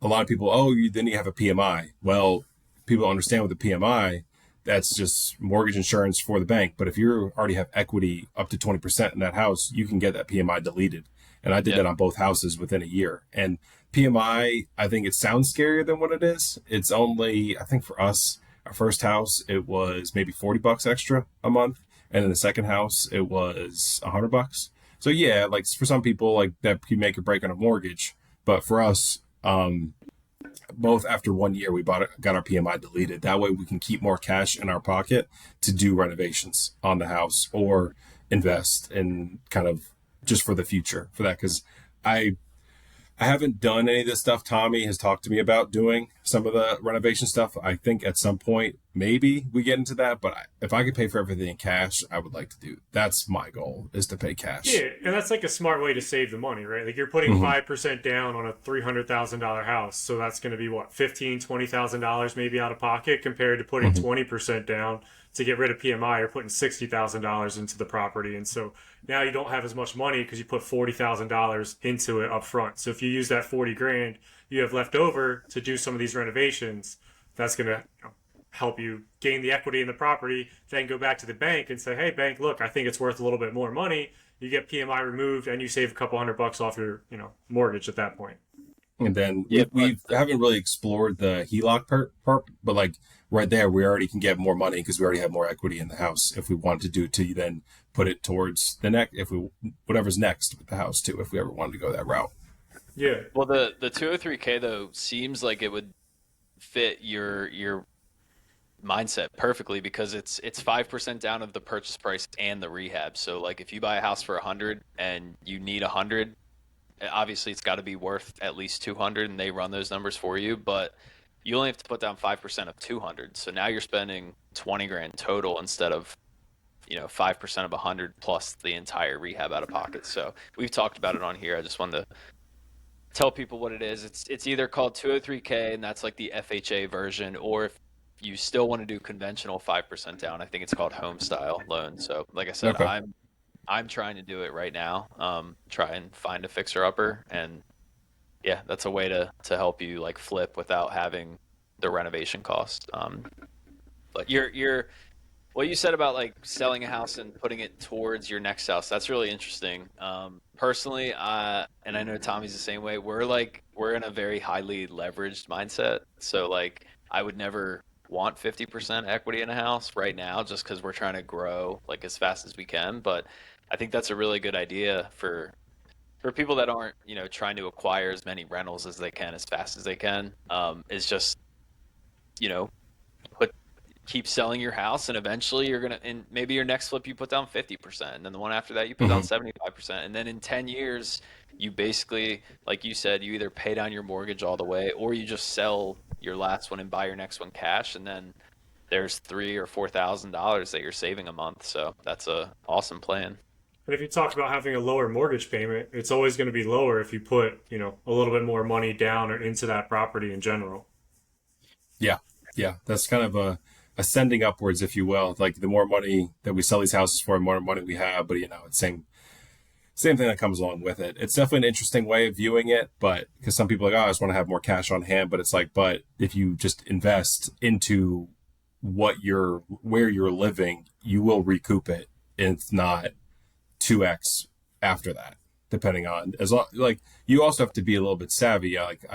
a lot of people, then you have a PMI. Well, people understand with the PMI, that's just mortgage insurance for the bank. But if you already have equity up to 20% in that house, you can get that PMI deleted. And I did that on both houses within a year. And PMI, I think it sounds scarier than what it is. It's only, I think for us, our first house, it was maybe $40 extra a month. And in the second house, it was $100. So yeah, like for some people, like that could make or break on a mortgage. But for us, both after 1 year, we got our PMI deleted. That way we can keep more cash in our pocket to do renovations on the house or invest in kind of just for the future for that. Because I I haven't done any of this stuff. Tommy has talked to me about doing some of the renovation stuff. I think at some point, maybe we get into that. But if I could pay for everything in cash, I would like to do. That's my goal, is to pay cash. Yeah, and that's like a smart way to save the money, right? Like you're putting 5% down on a $300,000 house, so that's going to be what, $15,000-$20,000 maybe out of pocket, compared to putting 20% down to get rid of PMI, or putting $60,000 into the property. And so now you don't have as much money because you put $40,000 into it up front. So if you use that 40 grand you have left over to do some of these renovations, that's going to help you gain the equity in the property, then go back to the bank and say, hey, bank, look, I think it's worth a little bit more money. You get PMI removed and you save a couple $100 off your mortgage at that point. And then we haven't really explored the HELOC part, but like right there, we already can get more money because we already have more equity in the house. If we want to do it, to then put it towards the next, whatever's next with the house too, if we ever wanted to go that route. Yeah. Well, the 203K though seems like it would fit your mindset perfectly, because it's 5% down of the purchase price and the rehab. So like if you buy a house for 100 and you need 100, obviously it's got to be worth at least 200, and they run those numbers for you, but you only have to put down 5% of 200. So now you're spending 20 grand total instead of 5% of 100 plus the entire rehab out of pocket. So we've talked about it on here. I just wanted to tell people what it is. It's either called 203K, and that's like the FHA version, or if you still want to do conventional 5% down, I think it's called home style loan. So like I said, Okay. I'm trying to do it right now. Try and find a fixer upper, and yeah, that's a way to help you like flip without having the renovation cost. But you're what you said about like selling a house and putting it towards your next house, that's really interesting. Personally, and I know Tommy's the same way. We're in a very highly leveraged mindset. So like I would never want 50% equity in a house right now, just because we're trying to grow like as fast as we can. But I think that's a really good idea for people that aren't, trying to acquire as many rentals as they can as fast as they can. Is just, you know, put keep selling your house, and eventually you're gonna, and maybe your next flip you put down 50%, and then the one after that you put down 75%, and then in 10 years you basically, like you said, you either pay down your mortgage all the way, or you just sell your last one and buy your next one cash, and then there's $3,000 or $4,000 that you're saving a month. So that's a awesome plan. And if you talk about having a lower mortgage payment, it's always going to be lower if you put, a little bit more money down or into that property in general. Yeah. Yeah. That's kind of ascending upwards, if you will. Like the more money that we sell these houses for, the more money we have. But it's same thing that comes along with it. It's definitely an interesting way of viewing it, but because some people are like, oh, I just want to have more cash on hand. But it's like, but if you just invest into where you're living, you will recoup it. And it's not 2x after that, depending on, as long, like you also have to be a little bit savvy. Like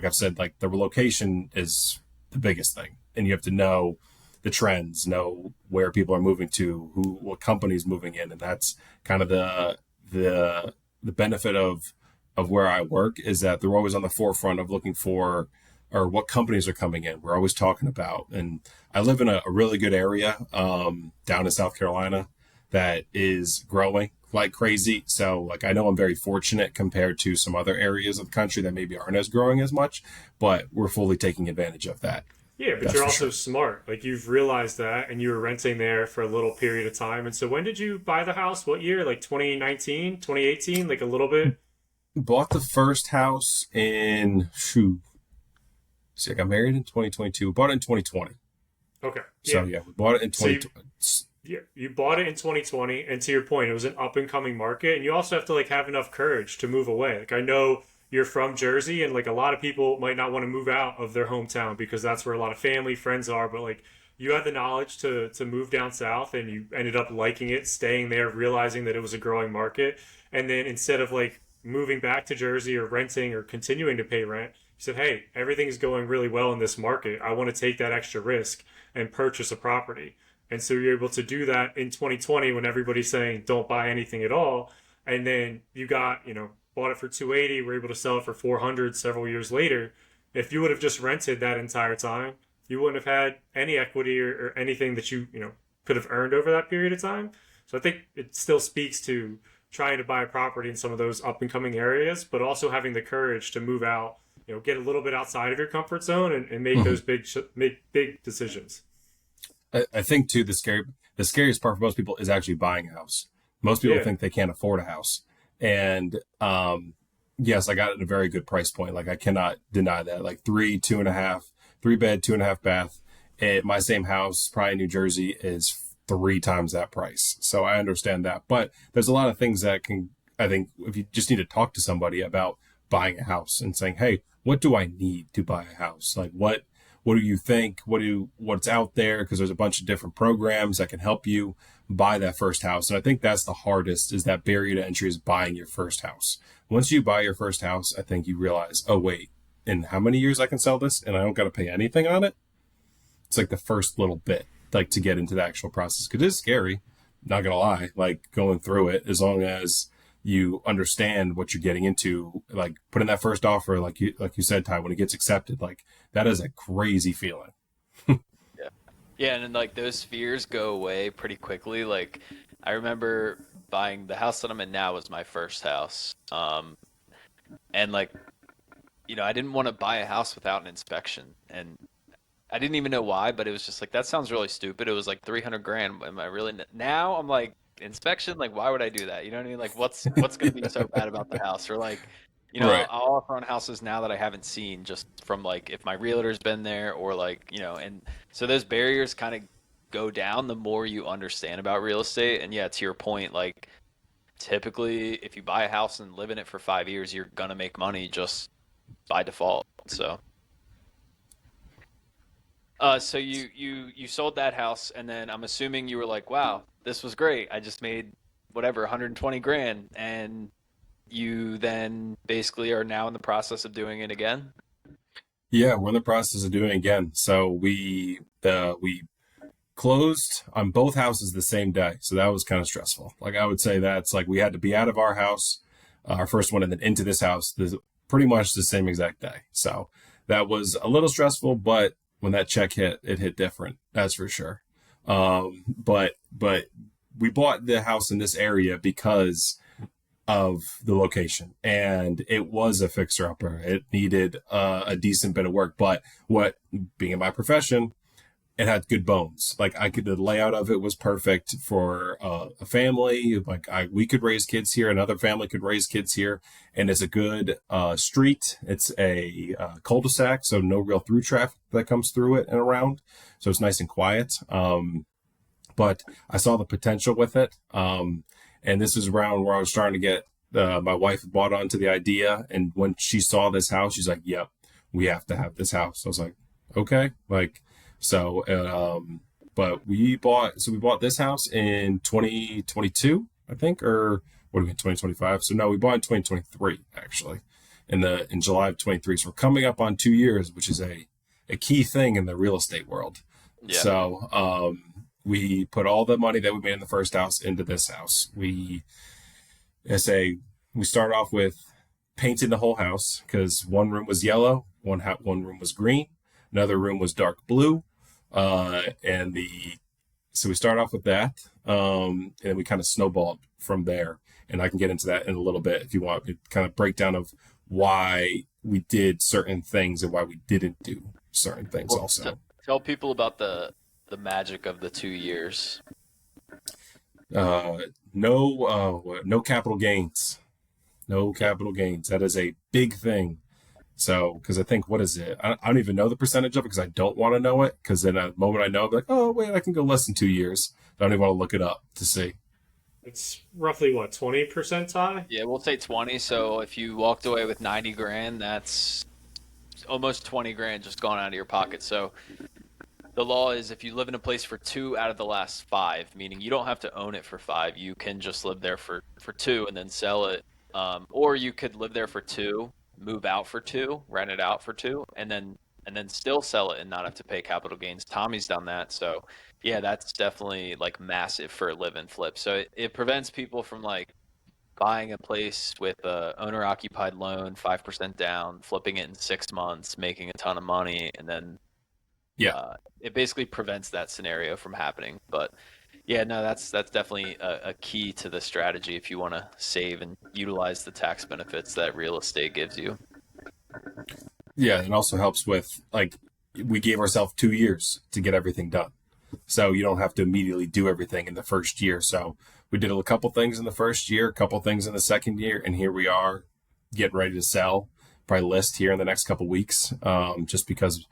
I've said, like the location is the biggest thing, and you have to know the trends, know where people are moving to, what company's moving in. And that's kind of the benefit of where I work, is that they're always on the forefront of looking for, or what companies are coming in. We're always talking about, and I live in a really good area down in South Carolina that is growing like crazy. So like I know I'm very fortunate compared to some other areas of the country that maybe aren't as growing as much, but we're fully taking advantage of that. Yeah, but That's you're for also sure. smart. Like you've realized that, and you were renting there for a little period of time. And so when did you buy the house? What year? Like 2019, 2018, like a little bit? Bought the first house in see, I got married in 2022. We bought it in 2020. Okay. So Yeah. yeah, we bought it in So 2020. you bought it in 2020, and to your point, it was an up and coming market, and you also have to like have enough courage to move away. Like I know you're from Jersey, and like a lot of people might not want to move out of their hometown because that's where a lot of family, friends are, but like you had the knowledge to move down south, and you ended up liking it, staying there, realizing that it was a growing market. And then instead of like moving back to Jersey or renting or continuing to pay rent, you said, hey, everything's going really well in this market. I want to take that extra risk and purchase a property. And so you're able to do that in 2020 when everybody's saying don't buy anything at all. And then you got, bought it for 280, were able to sell it for 400 several years later. if you would have just rented that entire time, you wouldn't have had any equity or anything that you could have earned over that period of time. So I think it still speaks to trying to buy a property in some of those up and coming areas, but also having the courage to move out, get a little bit outside of your comfort zone and make Mhm. those make big decisions. I think too the scariest part for most people is actually buying a house. Most people Yeah, think they can't afford a house, and yes, I got it at a very good price point. Like I cannot deny that. Like two and a half, 3 bed, 2.5 bath. At my same house, probably in New Jersey, is 3 times that price. So I understand that, but there's a lot of things that can. I think if you just need to talk to somebody about buying a house and saying, "Hey, what do I need to buy a house? Like what do you think? What's out there?" Because there's a bunch of different programs that can help you buy that first house. And I think that's the hardest is that barrier to entry is buying your first house. Once you buy your first house, I think you realize, oh wait, in how many years I can sell this and I don't got to pay anything on it? It's like the first little bit, like to get into the actual process. Because it is scary, not gonna lie, like going through it, as long as you understand what you're getting into, like putting that first offer, like you said, Ty, when it gets accepted, like that is a crazy feeling. Yeah. Yeah, and then like those fears go away pretty quickly. Like I remember buying the house that I'm in now was my first house. And like, I didn't want to buy a house without an inspection. And I didn't even know why, but it was just like that sounds really stupid. It was like 300 grand. Am I really now? I'm like inspection. Like, why would I do that? You know what I mean? Like, what's going to be so bad about the house? Or like, Right. I'll offer on houses now that I haven't seen just from like if my realtor's been there or like and so those barriers kind of go down the more you understand about real estate. And yeah, to your point, like typically if you buy a house and live in it for 5 years, you're gonna make money just by default. So. So you sold that house, and then I'm assuming you were like, "Wow, this was great. I just made whatever 120 grand," and you then basically are now in the process of doing it again. Yeah, we're in the process of doing it again. So we closed on both houses the same day. So that was kind of stressful. Like I would say that's like we had to be out of our house, our first one, and then into this house pretty much the same exact day. So that was a little stressful, but when that check hit, it hit different. That's for sure. But we bought the house in this area because of the location, and it was a fixer upper. It needed a decent bit of work, but what being in my profession, it had good bones. Like the layout of it was perfect for a family. Like we could raise kids here, another family could raise kids here, and it's a good street. It's a cul-de-sac, so no real through traffic that comes through it and around. So it's nice and quiet. But I saw the potential with it, and this is around where I was starting to get. My wife bought onto the idea, and when she saw this house, she's like, "Yep, we have to have this house." I was like, "Okay," like. So, but we bought this house in 2022, I think, or what do we mean, 2025? So no, we bought in 2023, actually, in July of 23. So we're coming up on 2 years, which is a key thing in the real estate world. Yeah. So, we put all the money that we made in the first house into this house. I say, we start off with painting the whole house because one room was yellow, one room was green, another room was dark blue. And so we start off with that, and we kind of snowballed from there. And I can get into that in a little bit if you want. It kind of breakdown of why we did certain things and why we didn't do certain things. Well, Also, tell people about the magic of the 2 years. uh, no capital gains, no Yeah. capital gains. That is a big thing. So, because I think, what is it? I don't even know the percentage of it because I don't want to know it. Because then at the moment I know, I'm like, oh, wait, I can go less than 2 years. I don't even want to look it up to see. it's roughly what 20% high. Yeah, we'll say 20. So if you walked away with 90 grand, that's almost 20 grand just gone out of your pocket. So the law is if you live in a place for 2 out of the last 5, meaning you don't have to own it for 5, you can just live there for 2 and then sell it. Or you could live there for 2, move out for 2, rent it out for 2, and then still sell it and not have to pay capital gains. Tommy's done that. So yeah, that's definitely like massive for a live and flip. So it prevents people from like buying a place with a owner occupied loan, 5% down, flipping it in 6 months, making a ton of money, and then Yeah. it basically prevents that scenario from happening. But yeah, no, that's definitely a key to the strategy if you want to save and utilize the tax benefits that real estate gives you. Yeah, it also helps with like we gave ourselves 2 years to get everything done. So you don't have to immediately do everything in the first year. So we did a couple things in the first year, a couple things in the second year, and here we are getting ready to sell. Probably list here in the next couple weeks, just because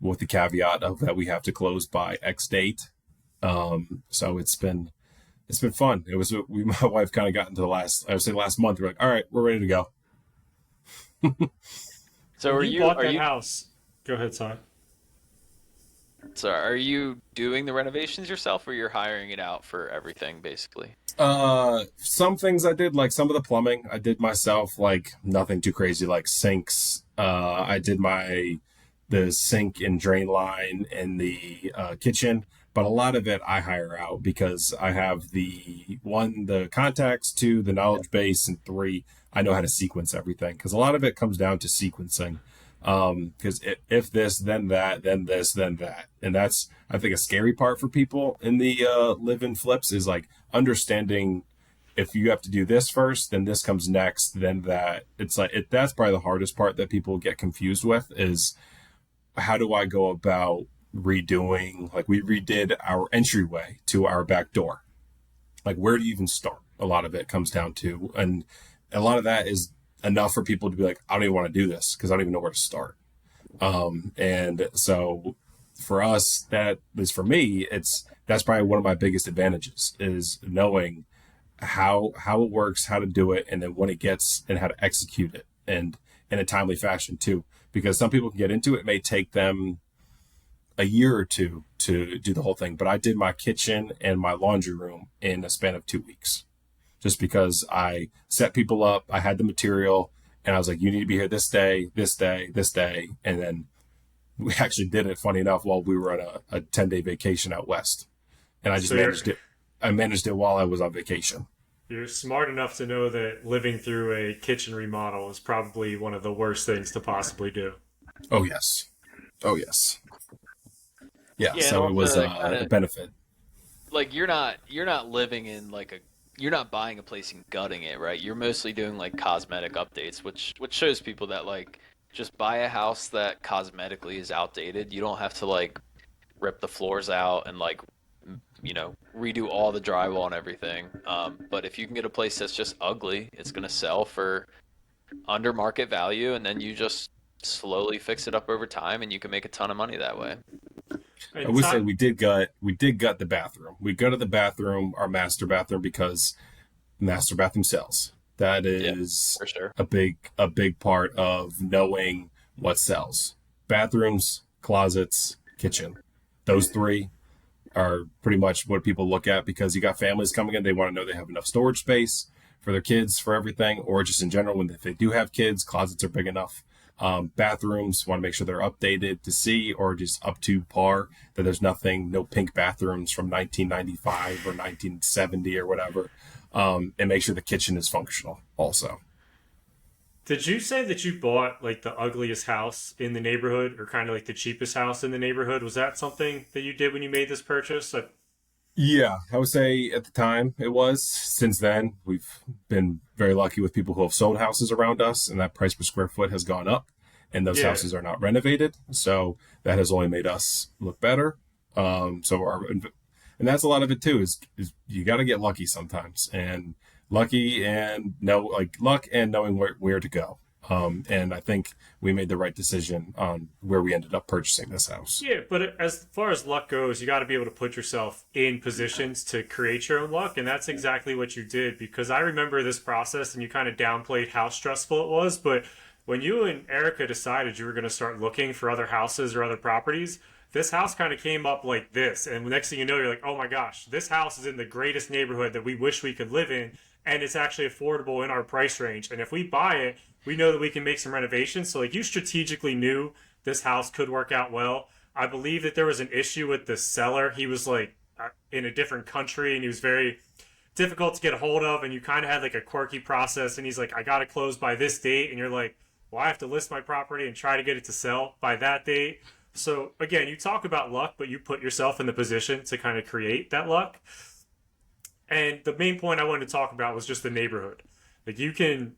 with the caveat of that we have to close by X date. So it's been fun. It was my wife kind of got into the last month. We're like, all right, we're ready to go. So When you bought that house, go ahead, Ty. So are you doing the renovations yourself, or you're hiring it out for everything basically? Some things I did, like some of the plumbing I did myself, like nothing too crazy, like sinks. I did the sink and drain line in the kitchen, but a lot of it I hire out because I have the contacts, 2, the knowledge base, and 3, I know how to sequence everything because a lot of it comes down to sequencing. Because if this, then that, then this, then that, and that's I think a scary part for people in the live-in flips is like understanding if you have to do this first, then this comes next, then that. It's like that's probably the hardest part that people get confused with is how do I go about redoing, like we redid our entryway to our back door. Like where do you even start? A lot of it comes down to, and a lot of that is enough for people to be like, I don't even want to do this because I don't even know where to start. And so for us, for me, that's probably one of my biggest advantages is knowing how it works, how to do it, and then when it gets and how to execute it and in a timely fashion too. Because some people can get into it. It may take them a year or two to do the whole thing. But I did my kitchen and my laundry room in a span of 2 weeks. Just because I set people up, I had the material, and I was like, you need to be here this day, this day, this day. And then we actually did it, funny enough, while we were on a 10-day vacation out west. And I just managed it. I managed it while I was on vacation. You're smart enough to know that living through a kitchen remodel is probably one of the worst things to possibly do. Oh, yes. Oh, yes. Yeah, Yeah, so it was a benefit. Like you're not living in you're not buying a place and gutting it, right? You're mostly doing like cosmetic updates, which shows people that like just buy a house that cosmetically is outdated. You don't have to like rip the floors out and like redo all the drywall and everything. But if you can get a place that's just ugly, it's gonna sell for under market value, and then you just slowly fix it up over time, and you can make a ton of money that way. I would say we did gut the bathroom. We gutted the bathroom, our master bathroom, because master bathroom sells. That is for sure. a big part of knowing what sells. Bathrooms, closets, kitchen. Those 3 are pretty much what people look at because you got families coming in. They want to know they have enough storage space for their kids, for everything, or just in general, if they do have kids, closets are big enough. Bathrooms, want to make sure they're updated to see or just up to par, that there's no pink bathrooms from 1995 or 1970 or whatever, and make sure the kitchen is functional also. Did you say that you bought like the ugliest house in the neighborhood or kind of like the cheapest house in the neighborhood? Was that something that you did when you made this purchase? Yeah, I would say at the time it was. Since then, we've been very lucky with people who have sold houses around us, and that price per square foot has gone up, and those houses are not renovated. So that has only made us look better. And that's a lot of it too, is you got to get lucky sometimes, and luck and knowing where to go. And I think we made the right decision on where we ended up purchasing this house. Yeah, but as far as luck goes, you got to be able to put yourself in positions to create your own luck, and that's exactly what you did, because I remember this process, and you kind of downplayed how stressful it was, but when you and Erica decided you were going to start looking for other houses or other properties, this house kind of came up like this, and the next thing you know, you're like, oh my gosh, this house is in the greatest neighborhood that we wish we could live in, and it's actually affordable in our price range, and if we buy it, we know that we can make some renovations. So like you strategically knew this house could work out well. I believe that there was an issue with the seller. He was like in a different country, and he was very difficult to get a hold of, and you kind of had like a quirky process, and he's like, I got to close by this date, and you're like, well, I have to list my property and try to get it to sell by that date. So again, you talk about luck, but you put yourself in the position to kind of create that luck. And the main point I wanted to talk about was just the neighborhood. Like, you can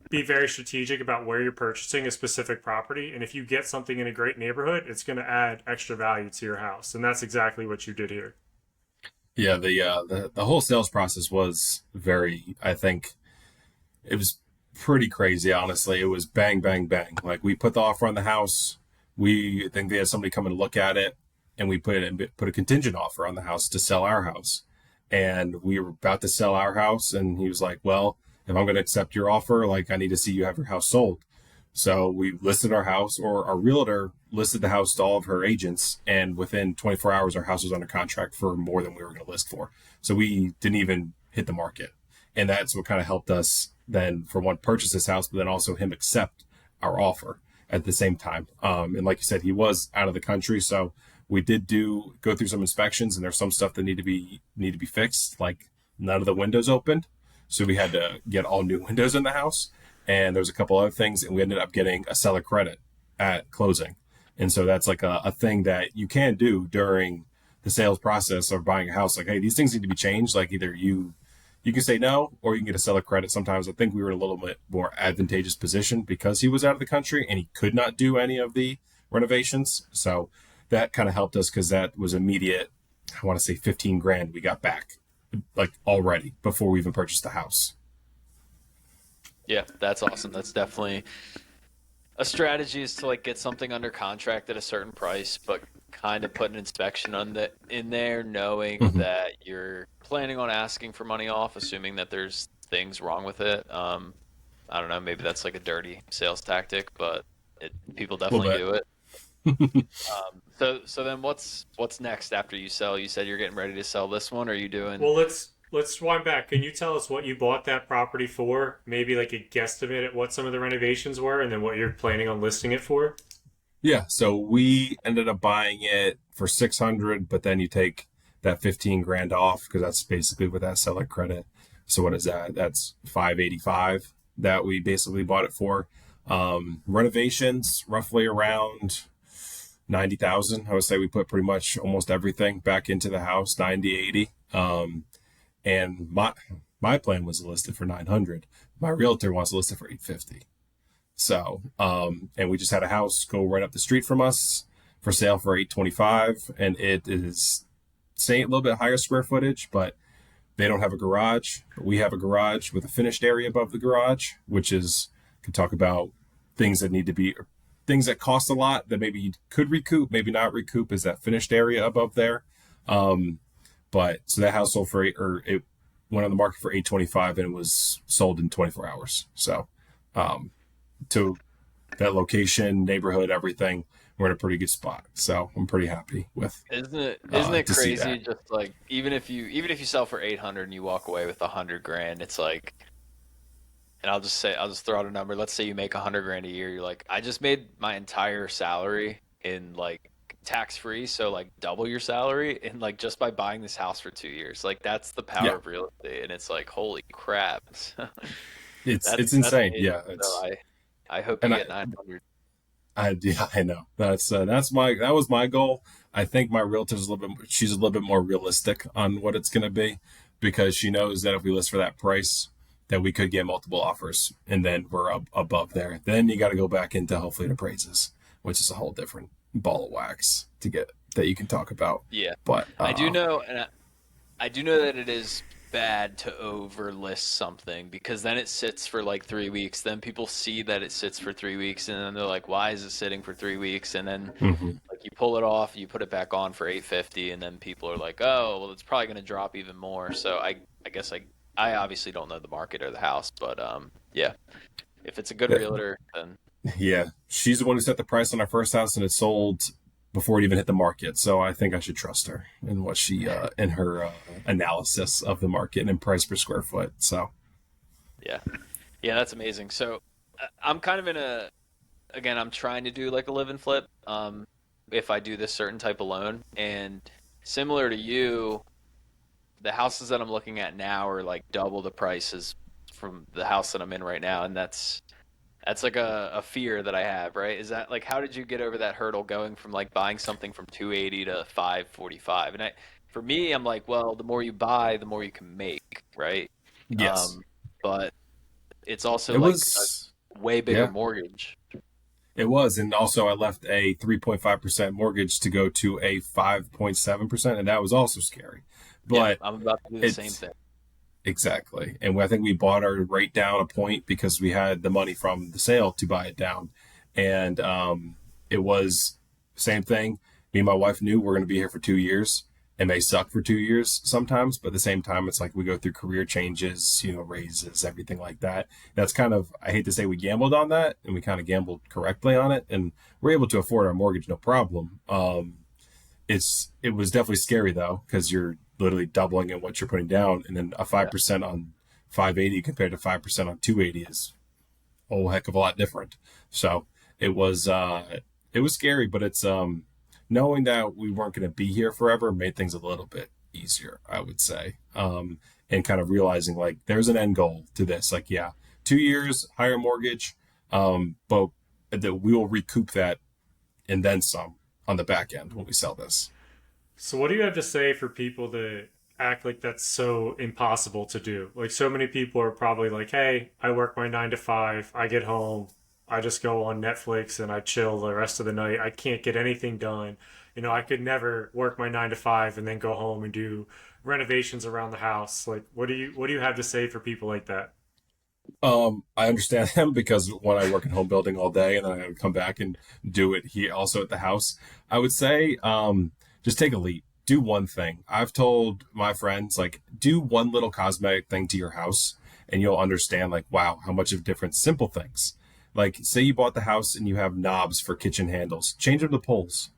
be very strategic about where you're purchasing a specific property, and if you get something in a great neighborhood, it's going to add extra value to your house, and that's exactly what you did here. Yeah, the whole sales process was very, I think it was pretty crazy, honestly. It was bang, bang, bang. Like, we put the offer on the house. We think they had somebody come and look at it, and we put a contingent offer on the house to sell our house. And we were about to sell our house, and he was like, well, if I'm going to accept your offer, like, I need to see you have your house sold. So we listed our house, or our realtor listed the house to all of her agents, and within 24 hours, our house was under contract for more than we were going to list for. So we didn't even hit the market. And that's what kind of helped us then, for one, purchase this house, but then also him accept our offer at the same time. And like you said, he was out of the country, so we did go through some inspections, and there's some stuff that need to be fixed. Like, none of the windows opened, so we had to get all new windows in the house. And there's a couple other things, and we ended up getting a seller credit at closing. And so that's like a thing that you can do during the sales process of buying a house. Like, hey, these things need to be changed. Like, either you can say no, or you can get a seller credit. Sometimes I think we were in a little bit more advantageous position because he was out of the country and he could not do any of the renovations. So that kind of helped us, because that was immediate. I want to say 15 grand we got back, like, already before we even purchased the house. Yeah, that's awesome. That's definitely a strategy, is to like get something under contract at a certain price, but kind of put an inspection in there, knowing that you're planning on asking for money off, assuming that there's things wrong with it. I don't know, maybe that's like a dirty sales tactic, but people definitely do it. So then what's next after you sell? You said you're getting ready to sell this one. Or are you doing? Well, let's wind back. Can you tell us what you bought that property for? Maybe like a guesstimate at what some of the renovations were, and then what you're planning on listing it for? Yeah, so we ended up buying it for 600, but then you take that 15 grand off, because that's basically with that seller credit. So what is that? That's 585 that we basically bought it for. Renovations roughly around 90,000. I would say we put pretty much almost everything back into the house, 90, 80. And my plan was listed for 900. My realtor wants to list it for 850. So, and we just had a house go right up the street from us for sale for 825, and it is saying a little bit higher square footage, but they don't have a garage. But we have a garage with a finished area above the garage, which is, could talk about things that cost a lot that maybe you could recoup, maybe not recoup, is that finished area above there. But so that house sold for it went on the market for 825, and it was sold in 24 hours. So, to that location, neighborhood, everything, we're in a pretty good spot. So I'm pretty happy with. Isn't it crazy? Just like, even if you sell for 800 and you walk away with 100 grand, it's like, and I'll just throw out a number. Let's say you make 100 grand a year. You're like, I just made my entire salary in like tax free, so like double your salary, and like just by buying this house for 2 years. Like, that's the power of real estate, and it's like, holy crap. It's insane. Yeah. So I hope you get 900. I know. That was my goal. I think my realtor's she's a little bit more realistic on what it's going to be, because she knows that if we list for that price, that we could get multiple offers, and then we're above there. Then you got to go back into, hopefully, it appraises, which is a whole different ball of wax to get that you can talk about. Yeah. But I do know that it is bad to overlist something, because then it sits for like 3 weeks. Then people see that it sits for 3 weeks, and then they're like, why is it sitting for 3 weeks? And then like, you pull it off, you put it back on for 850, and then people are like, oh, well, it's probably going to drop even more. So I guess I obviously don't know the market or the house, but yeah, if it's a good realtor, then yeah, she's the one who set the price on our first house, and it sold before it even hit the market. So I think I should trust her in what she in her analysis of the market and price per square foot. So yeah, that's amazing. So I'm kind of again, I'm trying to do like a live and flip. If I do this certain type of loan, and similar to you, the houses that I'm looking at now are like double the prices from the house that I'm in right now, and that's like a fear that I have, right? Is that like how did you get over that hurdle going from like buying something from 280 to 545? And for me, I'm like, well, the more you buy, the more you can make, right? Yes. Um, but it's also It like was, a way bigger yeah, mortgage. it was. And also, I left a 3.5% mortgage to go to a 5.7%, and that was also scary. Yeah, But I'm about to do the same it's thing. exactly. And I think we bought our rate down a point because we had the money from the sale to buy it down. And it was same thing. Me and my wife knew we're going to be here for 2 years. It may suck for 2 years sometimes, but at the same time, it's like we go through career changes, raises, everything like that. That's kind of, I hate to say we gambled on that, and we kind of gambled correctly on it. And we're able to afford our mortgage, no problem. It was definitely scary though, because you're literally doubling in what you're putting down, and then a Yeah. 5% on 580 compared to 5% on 280 is a whole heck of a lot different. So it was scary, but it's knowing that we weren't going to be here forever made things a little bit easier, I would say. And kind of realizing like there's an end goal to this. Like, yeah, 2 years higher mortgage, but that we will recoup that and then some on the back end when we sell this. So, what do you have to say for people that act like that's so impossible to do? Like, so many people are probably like, hey, I work my 9 to 5, I get home, I just go on Netflix and I chill the rest of the night. I can't get anything done. I could never work my 9 to 5 and then go home and do renovations around the house. Like, what do you have to say for people like that? I understand them because when I work in home building all day and then I would come back and do it here also at the house, I would say just take a leap. Do one thing. I've told my friends, like, do one little cosmetic thing to your house and you'll understand, like, wow, how much of different simple things. Like, say you bought the house and you have knobs for kitchen handles, change them to poles.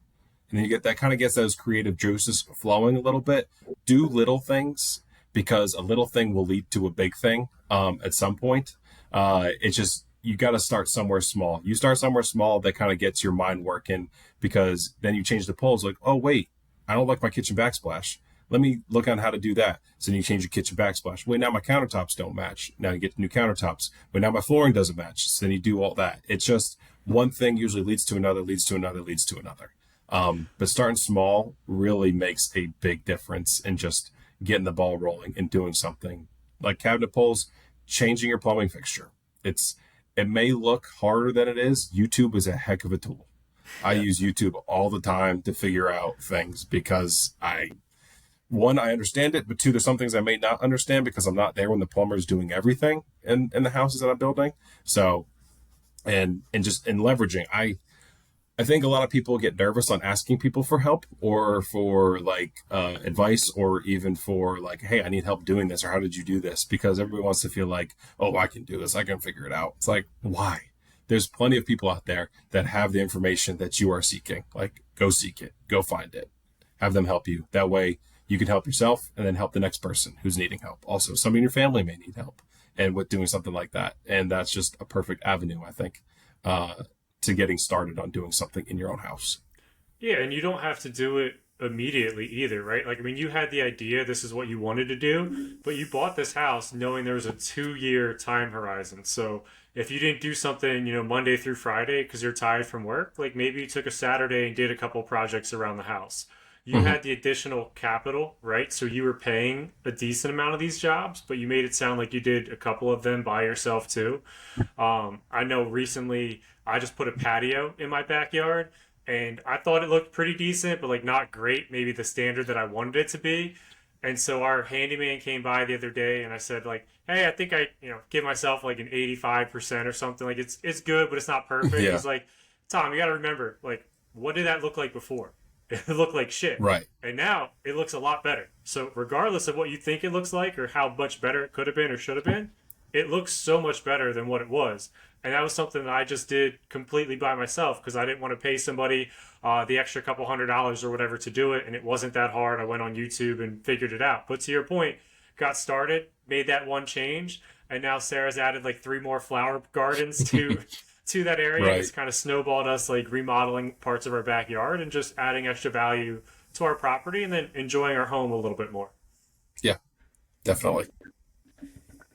And then you get that kind of gets those creative juices flowing a little bit. Do little things because a little thing will lead to a big thing at some point. It's just you got to start somewhere small. You start somewhere small that kind of gets your mind working because then you change the poles. Like, oh wait, I don't like my kitchen backsplash. Let me look on how to do that. So then you change your kitchen backsplash. Wait, now my countertops don't match. Now you get new countertops. But now my flooring doesn't match. So then you do all that. It's just one thing usually leads to another, leads to another, leads to another. But starting small really makes a big difference in just getting the ball rolling and doing something like cabinet pulls, changing your plumbing fixture. It may look harder than it is. YouTube is a heck of a tool. I Yeah. use YouTube all the time to figure out things because I understand it, but two, there's some things I may not understand because I'm not there when the plumber is doing everything in the houses that I'm building. So, and just in leveraging, I think a lot of people get nervous on asking people for help or for like advice or even for like, hey, I need help doing this or how did you do this? Because everybody wants to feel like, oh, I can do this. I can figure it out. It's like, why? There's plenty of people out there that have the information that you are seeking. Like, go seek it, go find it, have them help you. That way you can help yourself and then help the next person who's needing help. Also, somebody in your family may need help and with doing something like that. And that's just a perfect avenue, I think. To getting started on doing something in your own house. Yeah, and you don't have to do it immediately either, right? Like, I mean, you had the idea this is what you wanted to do, but you bought this house knowing there was a 2 year time horizon. So if you didn't do something, Monday through Friday because you're tired from work, like maybe you took a Saturday and did a couple projects around the house. You Mm-hmm. had the additional capital, right? So you were paying a decent amount of these jobs, but you made it sound like you did a couple of them by yourself too. I know recently I just put a patio in my backyard and I thought it looked pretty decent, but like not great, maybe the standard that I wanted it to be. And so our handyman came by the other day and I said like, "Hey, I think I, give myself like an 85% or something. Like it's good, but it's not perfect." Yeah, He's like, "Tom, you got to remember, like what did that look like before? It looked like shit. right. And now it looks a lot better. So regardless of what you think it looks like or how much better it could have been or should have been, it looks so much better than what it was." And that was something that I just did completely by myself because I didn't want to pay somebody the extra couple $100s or whatever to do it. And it wasn't that hard. I went on YouTube and figured it out. But to your point, got started, made that one change, and now Sarah's added like 3 more flower gardens to that area. And Right. it's kind of snowballed us like remodeling parts of our backyard and just adding extra value to our property and then enjoying our home a little bit more. Yeah, definitely.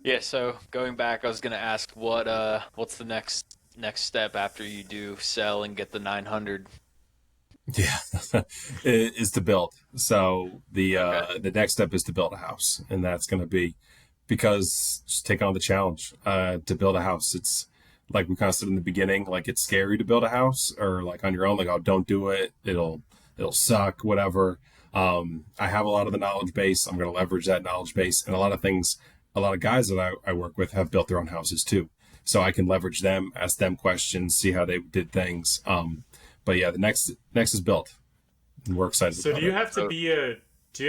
Yeah, so going back, I was gonna ask what's the next step after you do sell and get the 900? Yeah, is to build. So Okay. the next step is to build a house, and that's going to be because just take on the challenge to build a house. It's like we kind of said in the beginning, like it's scary to build a house or like on your own, like oh don't do it, it'll suck, whatever. I have a lot of the knowledge base. I'm going to leverage that knowledge base, and a lot of things. A lot of guys that I work with have built their own houses too, so I can leverage them, ask them questions, see how they did things. But yeah, the next is built. And we're excited So about it. do you have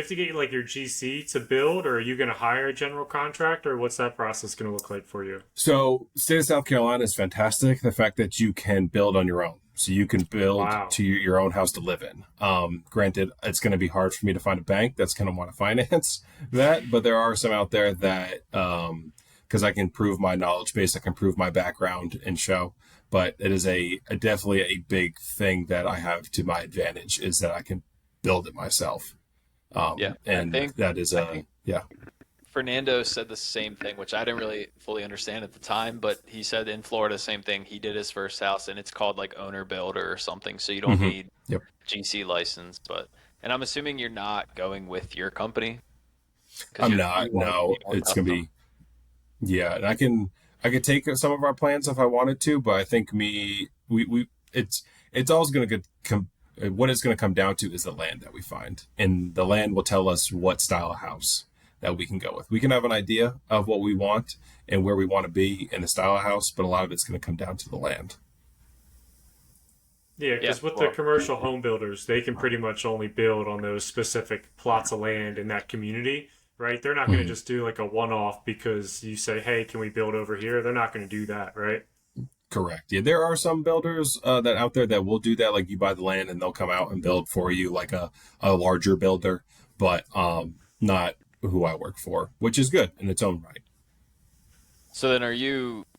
to get like your GC to build, or are you going to hire a general contractor? What's that process going to look like for you? So, state of South Carolina is fantastic. The fact that you can build on your own, so you can build Wow. to your own house to live in. Granted, it's going to be hard for me to find a bank that's going to want to finance that, but there are some out there that because I can prove my knowledge base, I can prove my background and show. But it is a definitely a big thing that I have to my advantage is that I can build it myself. Yeah, And that is I a think yeah. Fernando said the same thing, which I didn't really fully understand at the time, but he said in Florida, same thing. He did his first house, and it's called like owner builder or something, so you don't Hmm. need Yep. GC license. But and I'm assuming you're not going with your company because I'm you not. want it to No, be more it's gonna custom. be yeah. And I could take some of our plans if I wanted to, but I think we it's always gonna come. What it's going to come down to is the land that we find, and the land will tell us what style of house that we can go with. We can have an idea of what we want and where we want to be in the style of house, but a lot of it's going to come down to the land. Yeah, Yeah, because with the well, commercial home builders, they can pretty much only build on those specific plots of land in that community, right? They're not going to Mhm. just do like a one off because you say, hey, can we build over here? They're not going to do that, right? Correct. Yeah, there are some builders that out there that will do that. Like you buy the land and they'll come out and build for you, like a larger builder, but not who I work for, which is good in its own right. so then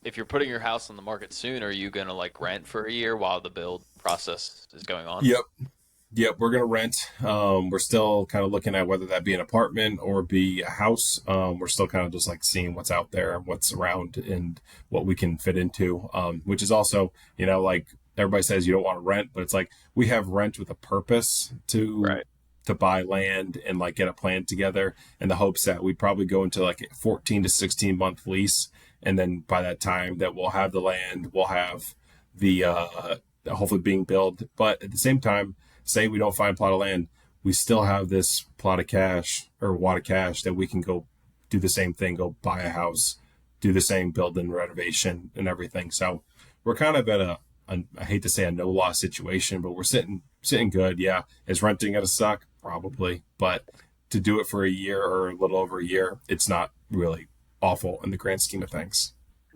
if you're putting your house on the market soon, are you gonna like rent for a year while the build process is going on? Yep. Yep, we're gonna rent. We're still kind of looking at whether that be an apartment or be a house. We're still kind of just like seeing what's out there, what's around, and what we can fit into. Which is also, like everybody says, you don't want to rent, but it's like we have rent with a purpose Right. to buy land and like get a plan together in the hopes that we probably go into like a 14 to 16 month lease, and then by that time that we'll have the land, we'll have the hopefully being built. But at the same time, say we don't find a plot of land, we still have this plot of cash or wad of cash that we can go do the same thing, go buy a house, do the same build and renovation and everything. So we're kind of at I hate to say a no loss situation, but we're sitting good. Yeah, is renting going to suck? Probably, but to do it for a year or a little over a year, it's not really awful in the grand scheme of things.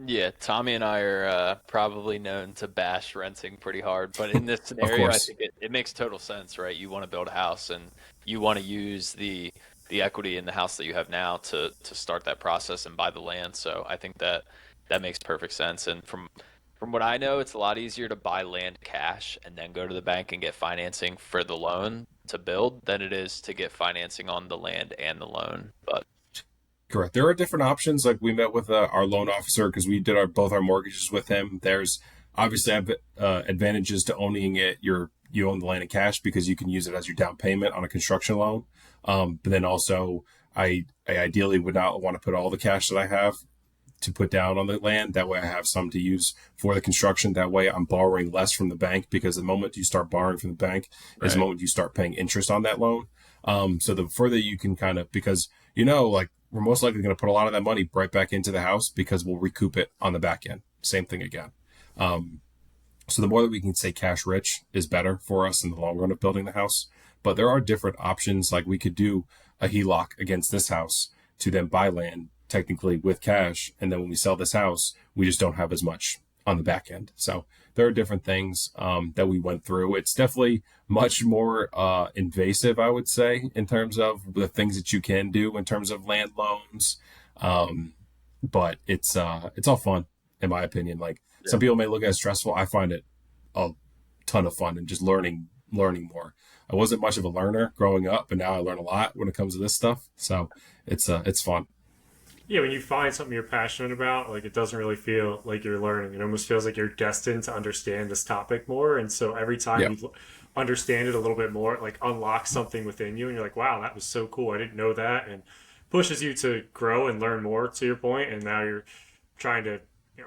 Yeah, Tommy and I are probably known to bash renting pretty hard, but in this Of scenario, I course, think it makes total sense, right? You want to build a house and you want to use the equity in the house that you have now to start that process and buy the land. So I think that makes perfect sense. And from what I know, it's a lot easier to buy land cash and then go to the bank and get financing for the loan to build than it is to get financing on the land and the loan. But correct. There are different options. Like we met with our loan officer because we did both our mortgages with him. There's obviously advantages to owning it. You own the land in cash because you can use it as your down payment on a construction loan. But then also, I ideally would not want to put all the cash that I have to put down on the land. That way I have some to use for the construction. That way I'm borrowing less from the bank because the moment you start borrowing from the bank is the right, moment you start paying interest on that loan. So the further you can kind of, because, like we're most likely going to put a lot of that money right back into the house because we'll recoup it on the back end. Same thing again. So the more that we can stay cash rich is better for us in the long run of building the house. But there are different options. Like we could do a HELOC against this house to then buy land technically with cash. And then when we sell this house, we just don't have as much on the back end. So there are different things that we went through. It's definitely much more invasive, I would say, in terms of the things that you can do in terms of land loans. Um, but it's all fun, in my opinion. Like yeah, some people may look at it as stressful. I find it a ton of fun and just learning learning more. I wasn't much of a learner growing up, but now I learn a lot when it comes to this stuff. So it's fun. Yeah, when you find something you're passionate about, like it doesn't really feel like you're learning. It almost feels like you're destined to understand this topic more. And so every time Yeah. you understand it a little bit more, it like unlocks something within you, and you're like, wow, that was so cool. I didn't know that, and pushes you to grow and learn more. To your point, and now you're trying to,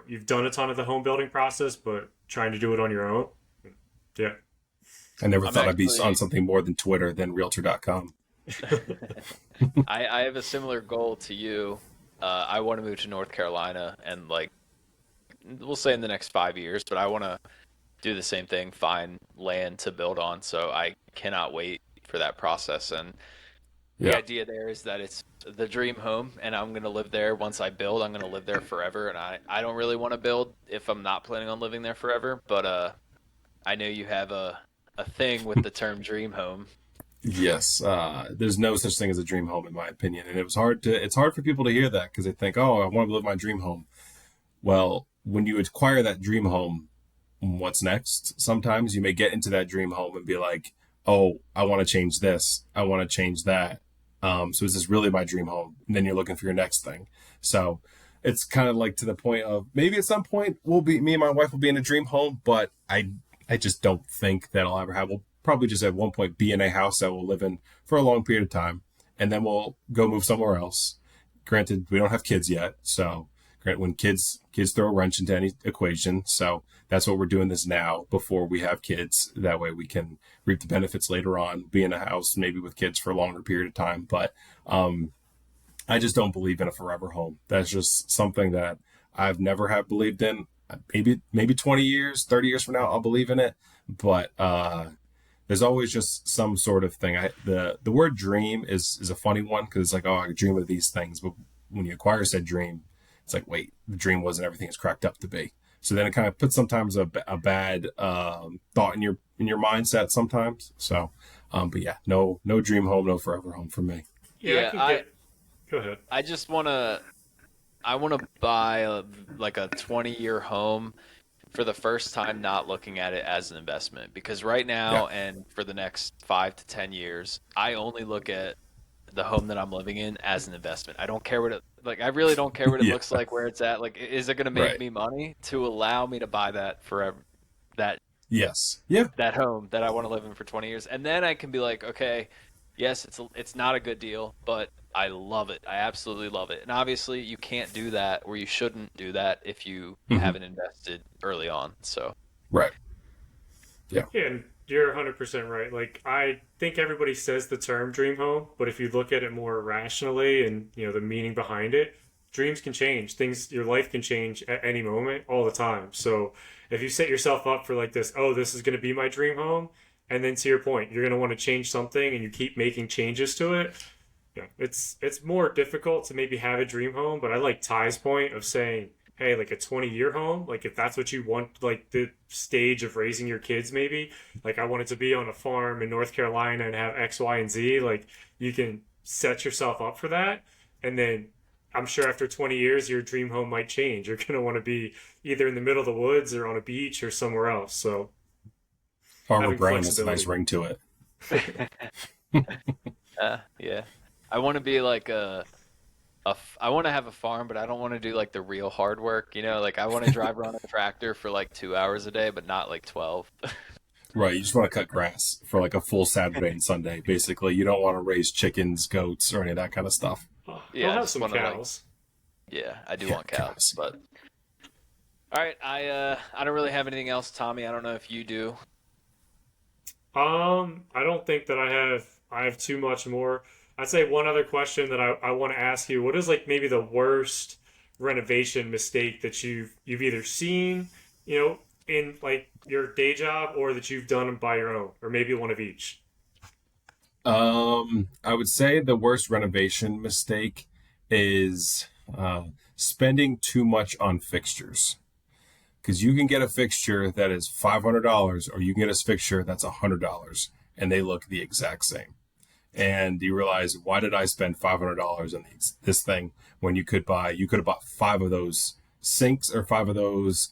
you've done a ton of the home building process, but trying to do it on your own. Yeah. I never I'm thought I'd be on actually, something more than Twitter than Realtor.com. I have a similar goal to you. I want to move to North Carolina and like we'll say in the next 5 years, but I want to do the same thing, find land to build on. So I cannot wait for that process. And the Yeah. idea there is that it's the dream home, and I'm going to live there. Once I build, I'm going to live there forever. And I don't really want to build if I'm not planning on living there forever. But I know you have a thing with the term dream home. Yes, there's no such thing as a dream home, in my opinion, and it's hard for people to hear that because they think, oh, I want to live my dream home. Well, when you acquire that dream home, what's next? Sometimes you may get into that dream home and be like, oh, I want to change this, I want to change that. So is this really my dream home? And then you're looking for your next thing. So it's kind of like to the point of maybe at some point me and my wife will be in a dream home, but I just don't think that'll ever have. We'll probably just at one point be in a house that we'll live in for a long period of time, and then we'll go move somewhere else. Granted, we don't have kids yet, so when kids throw a wrench into any equation. So that's what we're doing this now before we have kids. That way we can reap the benefits later on, be in a house maybe with kids for a longer period of time. But I just don't believe in a forever home. That's just something that I've never have believed in. Maybe 20 years, 30 years from now, I'll believe in it. But there's always just some sort of thing. The word dream is a funny one because it's like, oh, I dream of these things. But when you acquire said dream, it's like, wait, the dream wasn't everything it's cracked up to be. So then it kind of puts sometimes a bad thought in your mindset sometimes. So, but yeah, no dream home, no forever home for me. Yeah, I Yeah, can get. Go ahead. I just I want to buy like a 20-year home for the first time, not looking at it as an investment, because right Yeah. now and for the next 5 to 10 years, I only look at the home that I'm living in as an investment. I don't care what it like. I really don't care what it Yeah. looks like, where it's at. Like, is it going to make Right. me money to allow me to buy that forever? That Yes. Yeah. that home that I want to live in for 20 years, and then I can be like, okay, yes, it's not a good deal, but I love it. I absolutely love it. And obviously, you can't do that, or you shouldn't do that if you Hmm. haven't invested early on. So Right. Yeah. Yeah, and you're 100% right. Like, I think everybody says the term dream home, but if you look at it more rationally and, the meaning behind it, dreams can change. Your life can change at any moment, all the time. So if you set yourself up for like this, oh, this is going to be my dream home, and then to your point, you're going to want to change something and you keep making changes to it, yeah, it's more difficult to maybe have a dream home, but I like Ty's point of saying, hey, like a 20-year home, like if that's what you want, like the stage of raising your kids, maybe, like I want it to be on a farm in North Carolina and have X, Y, and Z, like you can set yourself up for that. And then I'm sure after 20 years, your dream home might change. You're going to want to be either in the middle of the woods or on a beach or somewhere else. So Farmer having Brown has a nice flexibility. ring to it. yeah, I want to be like I want to have a farm, but I don't want to do like the real hard work. Like I want to drive around a tractor for like 2 hours a day, but not like 12. Right. You just want to cut grass for like a full Saturday and Sunday. Basically, you don't want to raise chickens, goats, or any of that kind of stuff. I'll Yeah, I have just some want to like, cows. yeah, I do Yeah, want cows, cows. but all right, I don't really have anything else, Tommy. I don't know if you do. I don't think that I have too much more. I'd say one other question that I want to ask you. What is like maybe the worst renovation mistake that you've either seen, in like your day job or that you've done by your own, or maybe one of each? I would say the worst renovation mistake is spending too much on fixtures. Because you can get a fixture that is $500, or you can get a fixture that's $100, and they look the exact same. And you realize, why did I spend $500 on this thing when you could have bought five of those sinks or five of those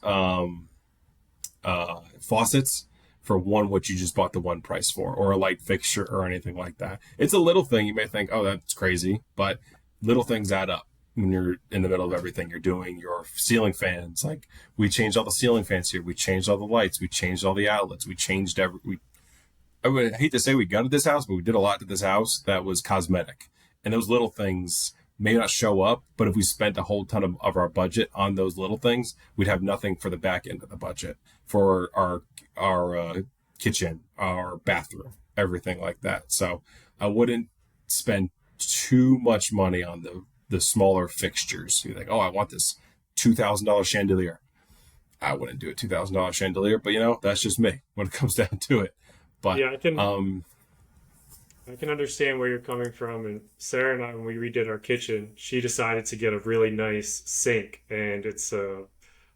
faucets for what you just bought the one price for, or a light fixture or anything like that. It's a little thing. You may think, oh, that's crazy, but little things add up when you're in the middle of everything you're doing. Your ceiling fans, like we changed all the ceiling fans here. We changed all the lights. We changed all the outlets. We changed I would hate to say we gutted this house, but we did a lot to this house that was cosmetic. And those little things may not show up, but if we spent a whole ton of our budget on those little things, we'd have nothing for the back end of the budget for our kitchen, our bathroom, everything like that. So I wouldn't spend too much money on the smaller fixtures. You think, oh, I want this $2,000 chandelier. I wouldn't do a $2,000 chandelier, but that's just me when it comes down to it. But yeah, I can understand where you're coming from. And Sarah and I, when we redid our kitchen, she decided to get a really nice sink, and it's a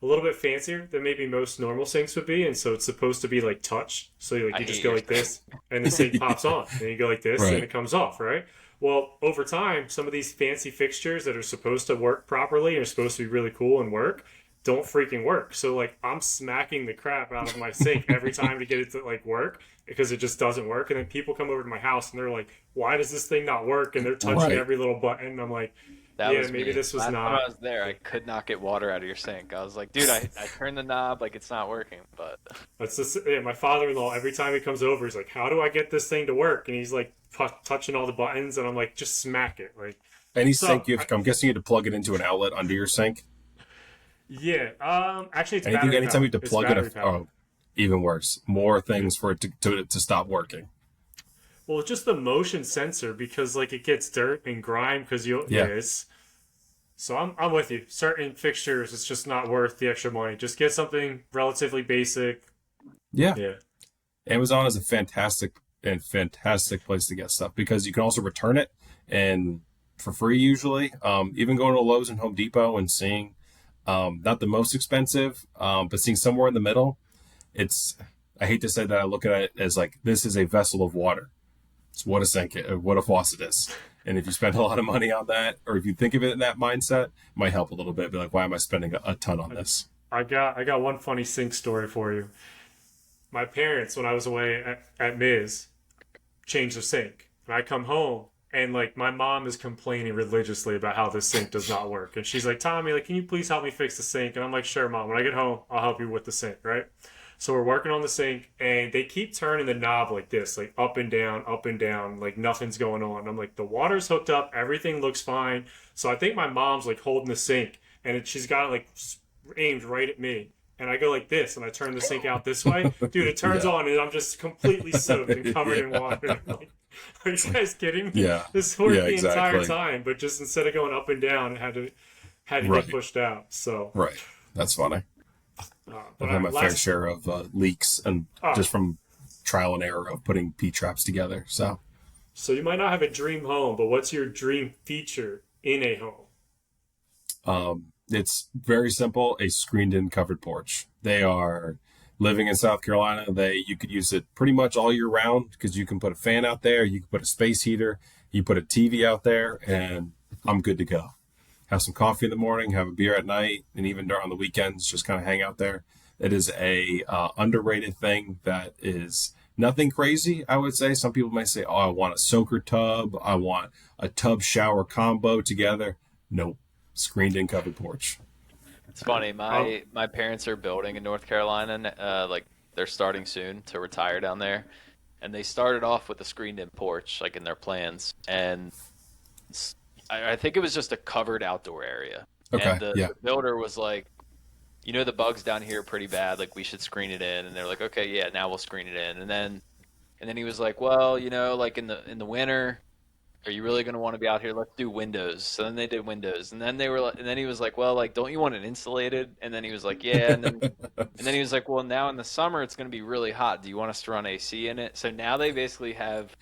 little bit fancier than maybe most normal sinks would be. And so it's supposed to be like touch. So you just go like this, and the sink pops on, and you go like this, right, and it comes off, right? Well, over time, some of these fancy fixtures that are supposed to work properly and are supposed to be really cool and work don't freaking work. So like I'm smacking the crap out of my sink every time to get it to like work, because it just doesn't work. And then people come over to my house and they're like, why does this thing not work? And they're touching every little button. And I'm like, maybe this was Last not. time I was there, I could not get water out of your sink. I was like, dude, I turned the knob, like it's not working. But That's just, my father-in-law, every time he comes over, he's like, how do I get this thing to work? And he's like touching all the buttons, and I'm like, just smack it. Like any sink I'm guessing you had to plug it into an outlet under your sink. Yeah. Actually, it's anytime you have to plug it, even worse. More things for it to stop working. Well, it's just the motion sensor, because like it gets dirt and grime because So I'm with you. Certain fixtures, it's just not worth the extra money. Just get something relatively basic. Yeah. Yeah. Amazon is a fantastic place to get stuff, because you can also return it and for free usually. Even going to Lowe's and Home Depot and seeing not the most expensive, but seeing somewhere in the middle. I hate to say that I look at it as like, this is a vessel of water. It's what a sink, what a faucet is. And if you spend a lot of money on that, or if you think of it in that mindset, it might help a little bit. Be like, why am I spending a ton on this? I got one funny sink story for you. My parents, when I was away at Miz, changed the sink. And I come home, and like my mom is complaining religiously about how this sink does not work. And she's like, Tommy, like, can you please help me fix the sink? And I'm like, sure, Mom. When I get home, I'll help you with the sink, right? So we're working on the sink, and they keep turning the knob like this, like up and down, like nothing's going on. I'm like, the water's hooked up, everything looks fine. So I think my mom's like holding the sink, and she's got it like aimed right at me. And I go like this, and I turn the sink out this way. Dude, it turns on, and I'm just completely soaked and covered in water. Like, are you guys kidding me? Yeah. This worked the entire time, but just instead of going up and down, it had to get pushed out. So right, that's funny. But I've had my fair share of leaks, and just from trial and error of putting P-traps together. So you might not have a dream home, but what's your dream feature in a home? It's very simple: a screened-in covered porch. They are living in South Carolina. You could use it pretty much all year round, because you can put a fan out there, you can put a space heater, you put a TV out there, and I'm good to go. Have some coffee in the morning, have a beer at night, and even on the weekends, just kind of hang out there. It is a underrated thing that is nothing crazy, I would say. Some people may say, oh, I want a soaker tub, I want a tub shower combo together. Nope. Screened in covered porch. It's funny. My parents are building in North Carolina. Like they're starting soon to retire down there, and they started off with a screened in porch, like in their plans. And I think it was just a covered outdoor area. Okay. And the builder was like, the bugs down here are pretty bad. Like we should screen it in. And they're like, okay, yeah, now we'll screen it in. And then he was like, well, like in the winter, are you really going to want to be out here? Let's do windows. So then they did windows. And then he was like, well, like, don't you want it insulated? And then he was like, yeah. And then he was like, well, now in the summer, it's going to be really hot. Do you want us to run AC in it? So now they basically have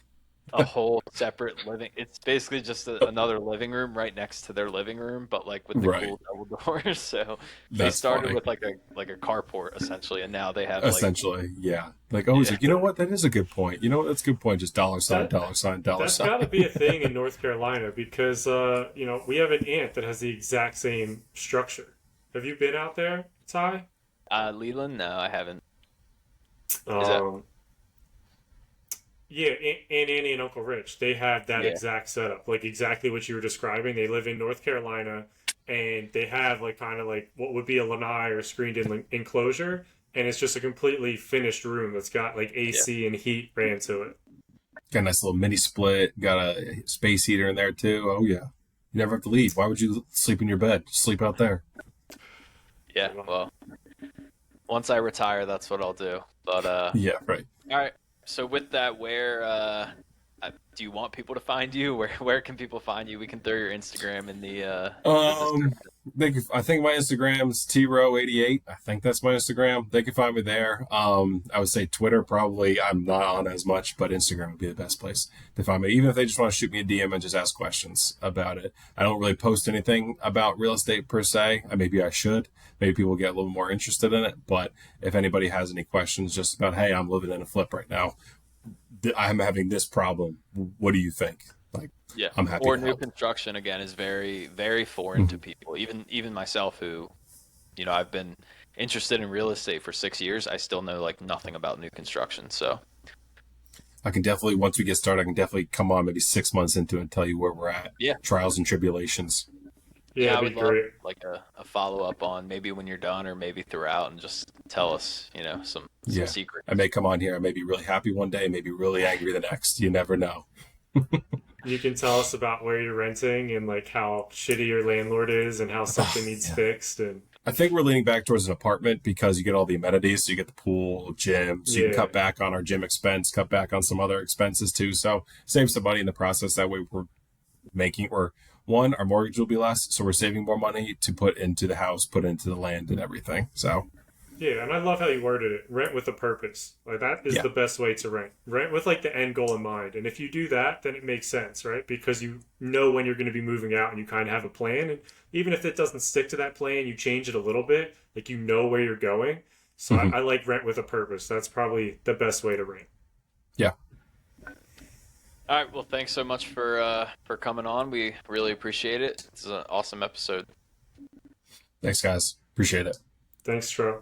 a whole separate it's basically just another living room right next to their living room, but like with the cool double doors. So they started with like a carport essentially, and now they have like always like, you know what, that is a good point, that's a good point, just $$, $$. That's got to be a thing in North Carolina, because we have an aunt that has the exact same structure. Have you been out there, Ty? Leland? No, I haven't. Is that? Um, yeah, and Annie and Uncle Rich, they have that Yeah. exact setup, like exactly what you were describing. They live in North Carolina, and they have like kind of like what would be a lanai or screened-in enclosure, and it's just a completely finished room that's got like Yeah. AC and heat ran to it. Got a nice little mini split. Got a space heater in there too. Oh yeah, you never have to leave. Why would you sleep in your bed? Just sleep out there. Yeah. Well, once I retire, that's what I'll do. But Yeah, right. all right. So with that, where do you want people to find you? Where can people find you? We can throw your Instagram in the Um, description. I think my Instagram's trow88. I think that's my Instagram. They can find me there. I would say Twitter probably I'm not on as much, but Instagram would be the best place to find me. Even if they just want to shoot me a DM and just ask questions about it. I don't really post anything about real estate per se. Maybe I should. Maybe people get a little more interested in it. But if anybody has any questions just about, hey, I'm living in a flip right now, I'm having this problem. What do you think? Like, Yeah. I'm happy Or to new help. construction again is very, very foreign to people. Even myself, who, I've been interested in real estate for 6 years. I still know like nothing about new construction. So I can definitely, once we get started, I can definitely come on maybe 6 months into it and tell you where we're at. yeah, Trials and tribulations. Yeah, yeah, I it'd would be love great. like a follow up on maybe when you're done or maybe throughout, and just tell us, some Yeah. secrets. I may come on here. I may be really happy one day, maybe really angry the next. You never know. You can tell us about where you're renting and like how shitty your landlord is and how something needs Yeah. fixed and I think we're leaning back towards an apartment because you get all the amenities. So you get the pool, gym, so you can yeah. cut back on our gym expense, cut back on some other expenses too. So save some money in the process. That way we're making, or one, our mortgage will be less. So we're saving more money to put into the house, put into the land and everything. So Yeah, and I love how you worded it. Rent with a purpose. Like that is yeah. the best way to rent. Rent with like the end goal in mind. And if you do that, then it makes sense, right? Because you know when you're going to be moving out and you kind of have a plan. And even if it doesn't stick to that plan, you change it a little bit. Like you know where you're going. So Mhm. I like rent with a purpose. That's probably the best way to rent. Yeah. All right. Well, thanks so much for coming on. We really appreciate it. This is an awesome episode. Thanks guys. Appreciate it. Thanks, Tro.